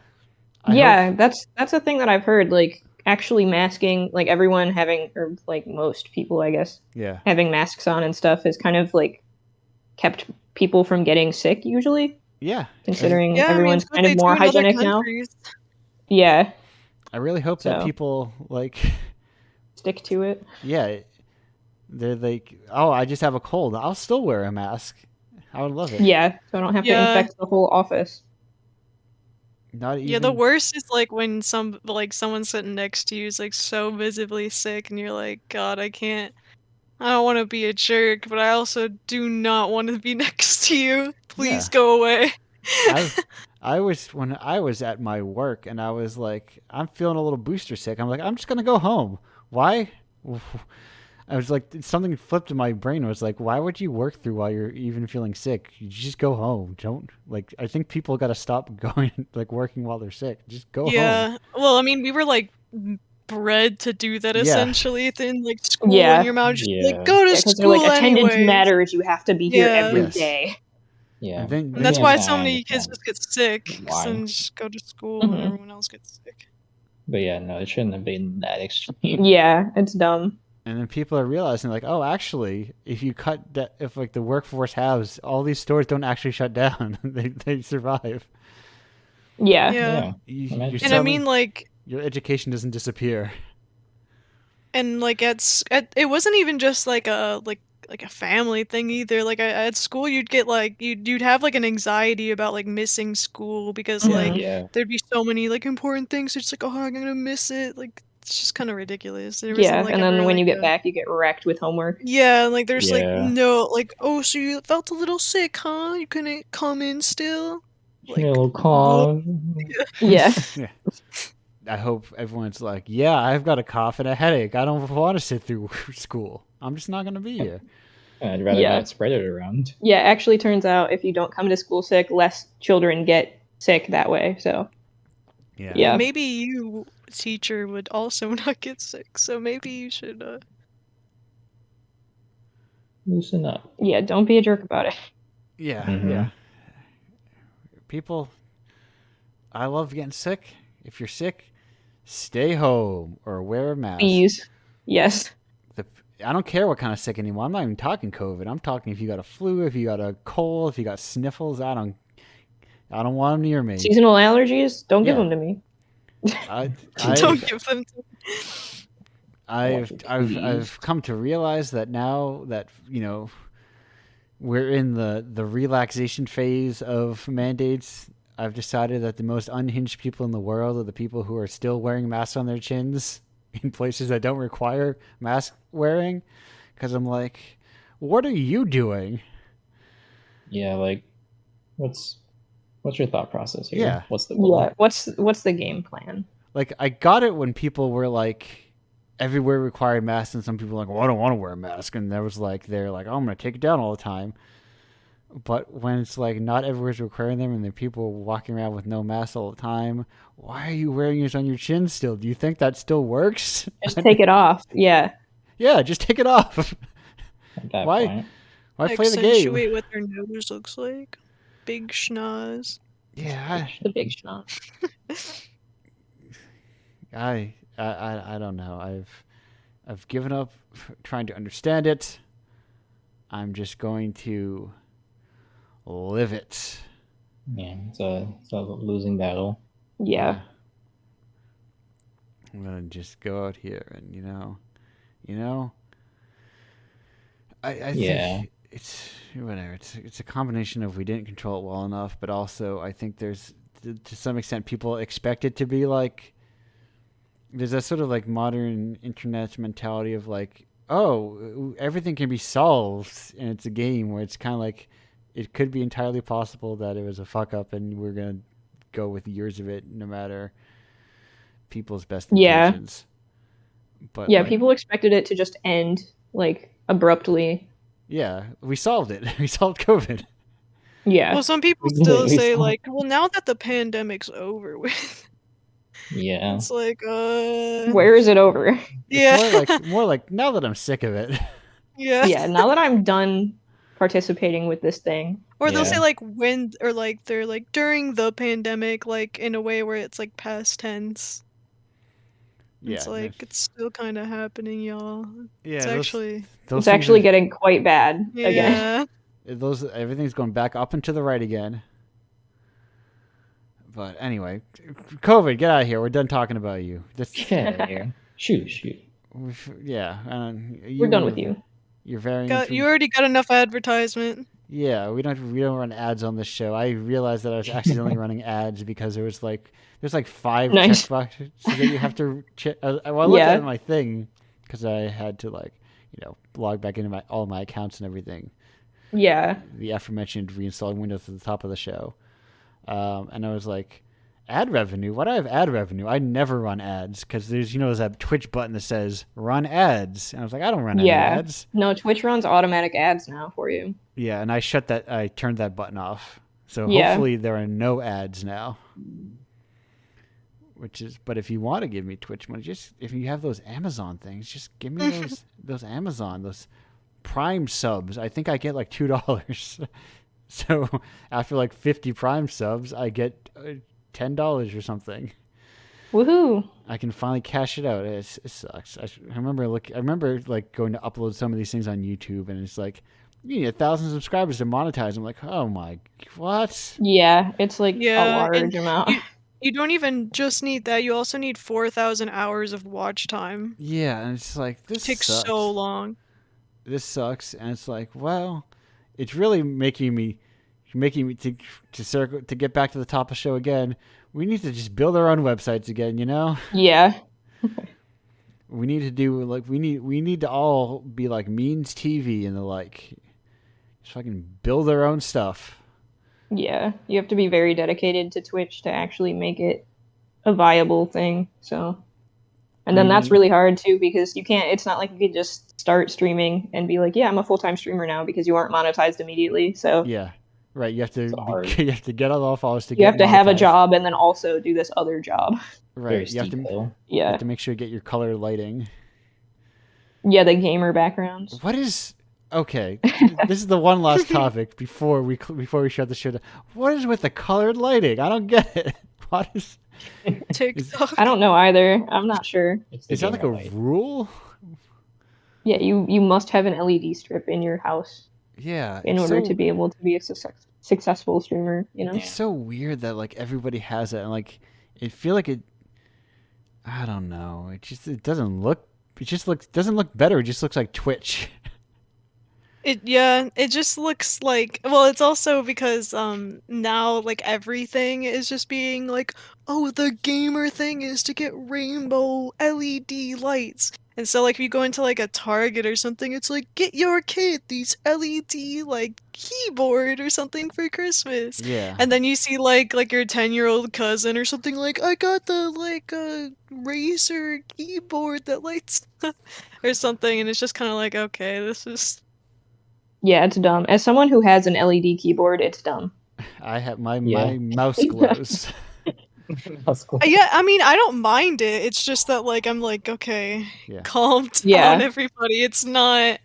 That's a thing that I've heard. Like actually masking, like everyone having, or like most people, I guess, having masks on and stuff has kind of like kept people from getting sick usually. Yeah. Considering everyone's kind of more hygienic now. Yeah. I really hope that people like stick to it. Yeah. They're like, oh, I just have a cold. I'll still wear a mask. I would love it. Yeah, so I don't have to infect the whole office. Not even... Yeah, the worst is like when someone sitting next to you is like so visibly sick and you're like, God, I don't want to be a jerk, but I also do not want to be next to you. Please go away. When I was at my work and I was like, I'm feeling a little booster sick. I'm like, I'm just going to go home. Why? I was like, something flipped in my brain. I was like, why would you work through while you're even feeling sick? You just go home. Don't I think people got to stop going, working while they're sick. Just go home. Yeah. Well, I mean, we were bred to do that essentially in school and your mom just go to school attendance matters. You have to be here every day. Yeah. And that's why so many kids just get sick and just go to school and everyone else gets sick. But yeah, no, it shouldn't have been that extreme. Yeah, it's dumb. And then people are realizing oh, actually, if you if the workforce halves, all these stores don't actually shut down. they survive. Yeah. And I mean your education doesn't disappear. And it wasn't even just a family thing either. At school you'd get you'd have an anxiety about missing school because there'd be so many important things. It's oh, I'm gonna miss it. It's just kind of ridiculous. And then when you get back, you get wrecked with homework. Yeah, there's no oh, so you felt a little sick, huh? You couldn't come in still. A little cough. Yeah. I hope everyone's yeah, I've got a cough and a headache. I don't want to sit through school. I'm just not going to be here. I'd rather not spread it around. Yeah, actually turns out if you don't come to school sick, less children get sick that way. So yeah. Maybe you, teacher, would also not get sick. So maybe you should loosen up. Yeah, don't be a jerk about it. Yeah, yeah. People, I love getting sick. If you're sick, stay home or wear a mask. Please. Yes. I don't care what kind of sick anymore. I'm not even talking COVID. I'm talking if you got a flu, if you got a cold, if you got sniffles. I don't want them near me. Seasonal allergies? Don't give them to me. Don't give them to me. I've come to realize that now that we're in the relaxation phase of mandates. I've decided that the most unhinged people in the world are the people who are still wearing masks on their chins in places that don't require mask wearing. Because I'm like, what are you doing? Yeah, what's your thought process here? Yeah. What's the goal? Yeah. What's the game plan? I got it when people were everywhere required masks, and some people were well, I don't want to wear a mask, and there was they're oh, I'm gonna take it down all the time. But when it's not everywhere's requiring them, and there are people walking around with no masks all the time, why are you wearing yours on your chin still? Do you think that still works? Just take it off. Yeah. Yeah, just take it off. At that Why point. Why play the game? Accentuate what their nose looks like. Big schnoz. Yeah, The big schnoz. I don't know. I've given up trying to understand it. I'm just going to live it. Yeah, it's a losing battle. Yeah. I'm gonna just go out here and I think it's whatever. It's a combination of we didn't control it well enough, but also I think there's to some extent people expect it to be like there's that sort of like modern internet mentality of like, oh, everything can be solved, and it's a game where it's kind of like it could be entirely possible that it was a fuck up, and we're gonna go with years of it, no matter people's best intentions. But yeah, people expected it to just end like abruptly. Yeah, we solved it. We solved COVID. Yeah. Well, some people still say like, well, now that the pandemic's over with. Yeah. It's like, where is it over? Yeah. It's more like now that I'm sick of it. Yeah. Yeah, now that I'm done participating with this thing. Or they'll say like when, or like they're like during the pandemic, like in a way where it's like past tense. Yeah, it's like it's still kind of happening, y'all. Yeah, it's actually it's actually getting quite bad again. Everything's going back up and to the right again. But anyway, COVID, get out of here. We're done talking about you. Get out of here. Shoot. Yeah, we're done with you. You're very. You already got enough advertisement. Yeah, we don't run ads on this show. I realized that I was accidentally running ads because there's like 5 checkboxes that you have to check. I looked at my thing because I had to log back into all my accounts and everything. Yeah. The aforementioned reinstalling Windows at the top of the show. And I was like, ad revenue? Why do I have ad revenue? I never run ads because there's that Twitch button that says run ads. And I was like, I don't run any ads. No, Twitch runs automatic ads now for you. Yeah, and I turned that button off. So hopefully there are no ads now. But if you want to give me Twitch money, if you have those Amazon things, just give me those those Prime subs. I think I get like $2. So after like 50 Prime subs, I get $10 or something. Woohoo! I can finally cash it out. It sucks. I remember going to upload some of these things on YouTube, and it's like you need 1,000 subscribers to monetize. I'm like, oh my, what? Yeah, it's like a large amount. You don't even just need that. You also need 4,000 hours of watch time. Yeah, and it's like this takes sucks. So long. This sucks, and it's like, well, it's really making me to get back to the top of the show again. We need to just build our own websites again, Yeah. We need to do we need to all be like Means TV and just fucking build our own stuff. Yeah, you have to be very dedicated to Twitch to actually make it a viable thing. So, and then that's really hard too because you can't. It's not like you could just start streaming and be like, "Yeah, I'm a full-time streamer now," because you aren't monetized immediately. So yeah, right. You have to get all the followers to. You have to have a job and then also do this other job. Right. You have to make sure you get your color lighting. Yeah, the gamer backgrounds. What is? Okay, this is the one last topic before we shut the show down. What is with the colored lighting? I don't get it. What is TikTok? I don't know either. I'm not sure. Is that like a rule? Yeah, you must have an LED strip in your house. Yeah. In order to be able to be a successful streamer, It's so weird that everybody has it, and it feel like it. I don't know. It doesn't look. It just doesn't look better. It just looks like Twitch. It just looks like, well, it's also because now everything is just being like, oh, the gamer thing is to get rainbow LED lights. And so if you go into a Target or something, it's like, get your kid these LED keyboard or something for Christmas. Yeah. And then you see your 10-year-old cousin or something I got the Razer keyboard that lights or something, and it's just kind of okay, this is. Yeah, it's dumb. As someone who has an LED keyboard, it's dumb. I have my mouse glows. Yeah, I mean, I don't mind it. It's just that I'm okay, calm down, everybody. It's not.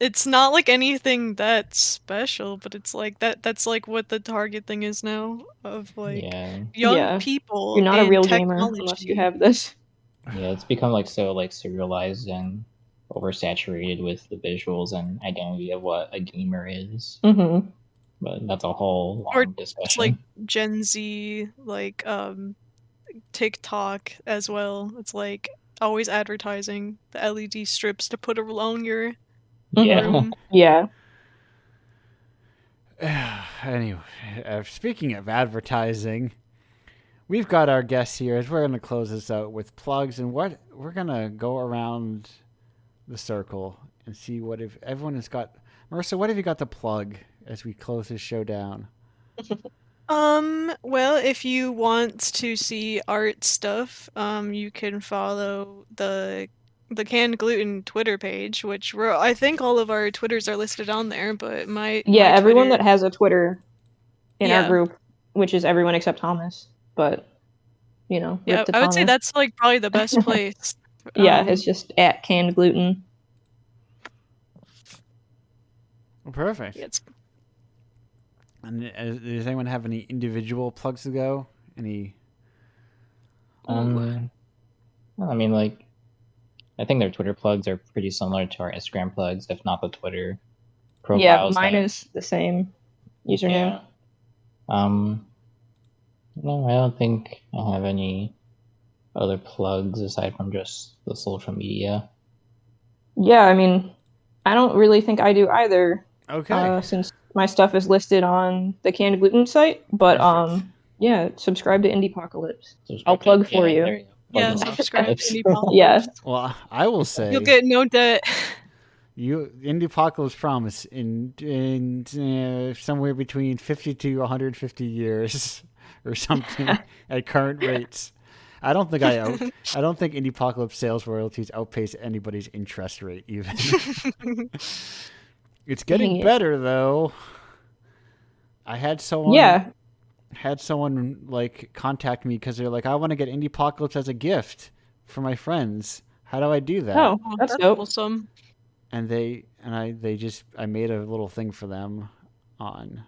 it's not like anything that special, but it's like that's like what the target thing is now of like Yeah, young Yeah. people You're not a in real gamer unless you technology. have this. yeah, it's become like so like serialized and oversaturated with the visuals and identity of what a gamer is. Mm-hmm. But that's a whole Or long just like discussion. Gen Z, like TikTok as well. It's like always advertising the LED strips to put along your Yeah. room. Yeah. Anyway, speaking of advertising, we've got our guests here. As we're going to close this out with plugs, and what we're going to go around the circle and see what if everyone has got. Marissa, what have you got to plug as we close this show down? Well, if you want to see art stuff, you can follow the Canned Gluten Twitter page, which I think all of our Twitters are listed on there, but Yeah, my everyone Twitter, that has a Twitter in our yeah. group, which is everyone except Thomas, but Yeah, rip to I would say Thomas. that's like probably the best place. Yeah, it's just at canned gluten. Well, perfect. Yeah, it's And does anyone have any individual plugs to go? Any? Well, I mean, like, I think their Twitter plugs are pretty similar to our Instagram plugs, if not the Twitter Yeah, profiles. mine that- is the same username. Yeah. No, I don't think I have any other plugs aside from just the social media. Yeah, I mean, I don't really think I do either, Okay. since my stuff is listed on the canned gluten site. But Perfect. yeah, subscribe to Indiepocalypse. Subscribe I'll to- plug for yeah, you. there you go. Plug yeah, in subscribe to Indiepocalypse. Indiepocalypse. Yeah. Well, I will say You'll get no debt. Indiepocalypse promise in somewhere between 50 to 150 years or something at current rates. I don't think Indiepocalypse sales royalties outpace anybody's interest rate even. It's getting Dang it. better though. I had someone Yeah. like contact me because they're like, I want to get Indiepocalypse as a gift for my friends. How do I do that? Oh, Oh, that's dope. wholesome. And I made a little thing for them on.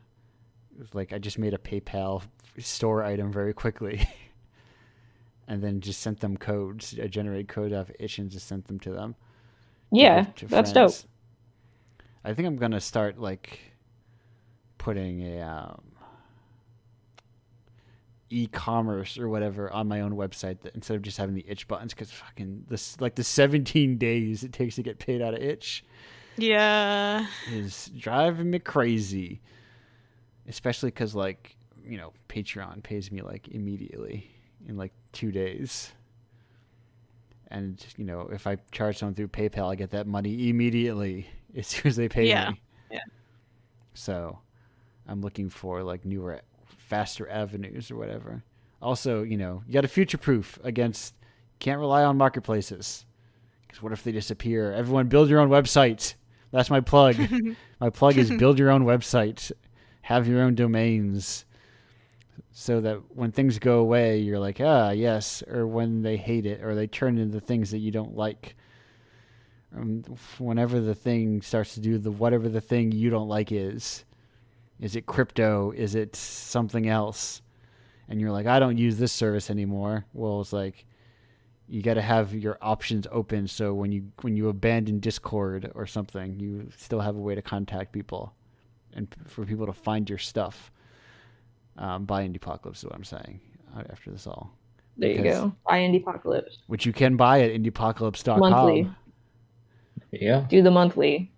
It was like I just made a PayPal store item very quickly, and then just sent them codes. I generated code out of itch and just sent them to them. Yeah, To that's friends. dope. I think I'm gonna start like putting a e-commerce or whatever on my own website instead of just having the itch buttons, because fucking this like the 17 days it takes to get paid out of itch Yeah. is driving me crazy, especially because like Patreon pays me like immediately in like 2 days, and if I charge someone through PayPal I get that money immediately as soon as they pay Yeah. me. Yeah. So I'm looking for like newer, faster avenues or whatever. Also, you got to future proof against, can't rely on marketplaces, because what if they disappear? Everyone build your own website. That's my plug. My plug is build your own website, have your own domains, so that when things go away you're like, yes, or when they hate it or they turn into things that you don't like. Whenever the thing starts to do whatever the thing you don't like is it crypto? Is it something else? And you're like, I don't use this service anymore. Well, it's like you got to have your options open, so when you abandon Discord or something, you still have a way to contact people and for people to find your stuff. Buy Indiepocalypse is what I'm saying after this all. There you go. Buy Indiepocalypse. Which you can buy at indiepocalypse.com. Monthly. Yeah. Do the monthly.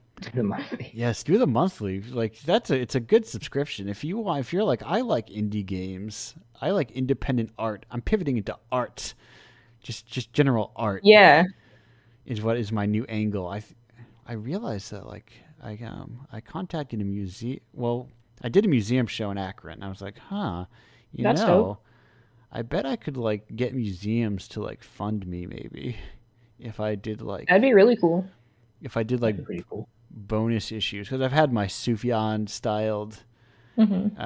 Yes, do the monthly. Like it's a good subscription. If you're like, I like indie games, I like independent art. I'm pivoting into art, just general art. Yeah. Is what is my new angle. I realized that like I contacted a museum. Well, I did a museum show in Akron. And I was like, That's dope. I bet I could like get museums to like fund me maybe if I did like. That'd be really cool. If I did like That'd be pretty cool. bonus issues, because I've had my Sufjan styled, Mm-hmm.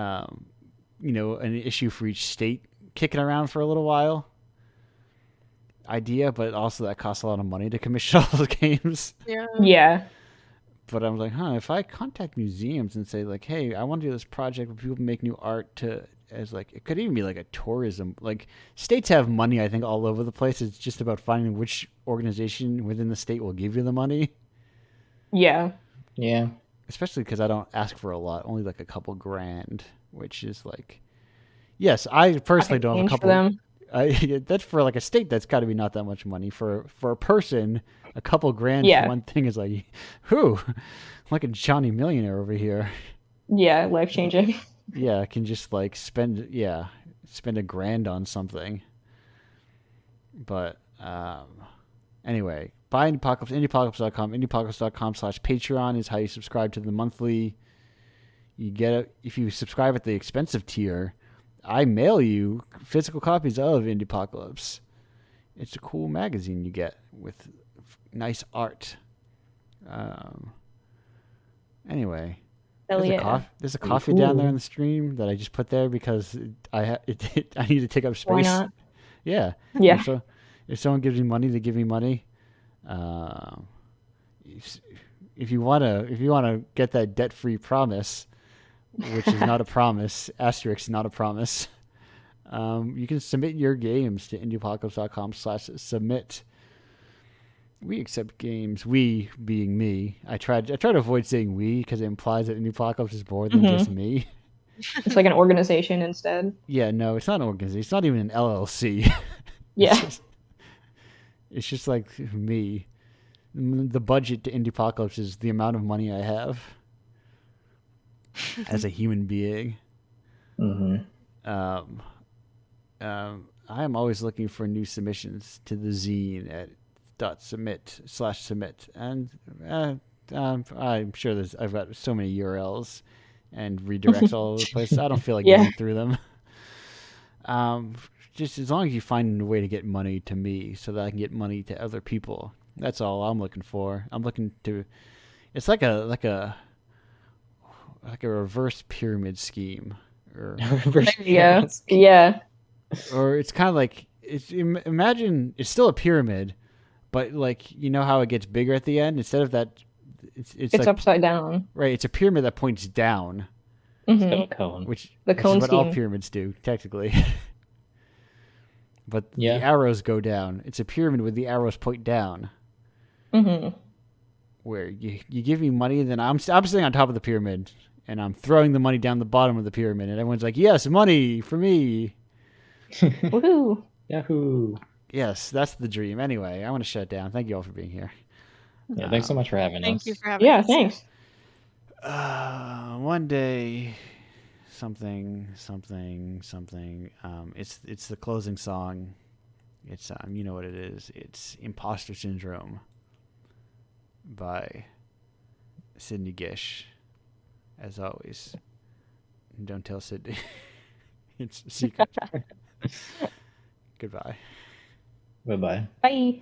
An issue for each state kicking around for a little while. Idea, but also that costs a lot of money to commission all the games. Yeah. Yeah. But I'm like, if I contact museums and say like, hey, I want to do this project where people make new art as like, it could even be like a tourism, like states have money, I think, all over the place. It's just about finding which organization within the state will give you the money. Yeah. Yeah. Especially because I don't ask for a lot, only like a couple grand, which is like, yes, I personally don't have a Change for couple. them. That's for like a state. That's got to be not that much money for a person. A couple grand Yeah. for one thing is like, whew, like a Johnny Millionaire over here. Yeah, life changing. Yeah, I can just like spend a grand on something. But anyway, buy Indiepocalypse, indiepocalypse.com, indiepocalypse.com/Patreon is how you subscribe to the monthly. You get it if you subscribe at the expensive tier. I mail you physical copies of Indiepocalypse. It's a cool magazine you get with nice art. Anyway, Hell yeah. there's a Pretty coffee down there cool. in the stream that I just put there because I need to take up space. Why not? Yeah. Yeah. If someone gives me money, they give me money. If you wanna get that debt-free promise, which is not a promise, asterisk not a promise, you can submit your games to indiepocalypse.com/submit. We accept games. We being me. I try to avoid saying we because it implies that Indiepocalypse is more than just me. It's like an organization instead. Yeah, no, it's not an organization. It's not even an LLC. Yeah. It's just like me. The budget to Indiepocalypse is the amount of money I have as a human being. Mm-hmm. I am always looking for new submissions to the zine at .submit/submit, and I'm sure I've got so many URLs and redirects all over the place. I don't feel like going through them. Just as long as you find a way to get money to me, so that I can get money to other people. That's all I'm looking for. I'm looking to. It's like a reverse pyramid scheme, or There you go. Yeah. or it's kind of like imagine it's still a pyramid, but like you know how it gets bigger at the end. Instead of that, it's like, upside down. right. It's a pyramid that points down, Mm-hmm. Cone. which The is cone what all scheme. pyramids do technically. But Yeah. the arrows go down. It's a pyramid with the arrows point down. Mm-hmm. Where you give me money, then I'm sitting on top of the pyramid, and I'm throwing the money down the bottom of the pyramid, and everyone's like, "Yes, money for me." Woohoo. Yahoo! Yes, that's the dream. Anyway, I want to shut it down. Thank you all for being here. Yeah, thanks so much for having us. Thank you for having Yeah, us. thanks. One day, something. It's the closing song. It's you know what it is. It's Imposter Syndrome by Sydney Gish. As always, don't tell Sydney. It's a secret. Goodbye. Bye bye. Bye.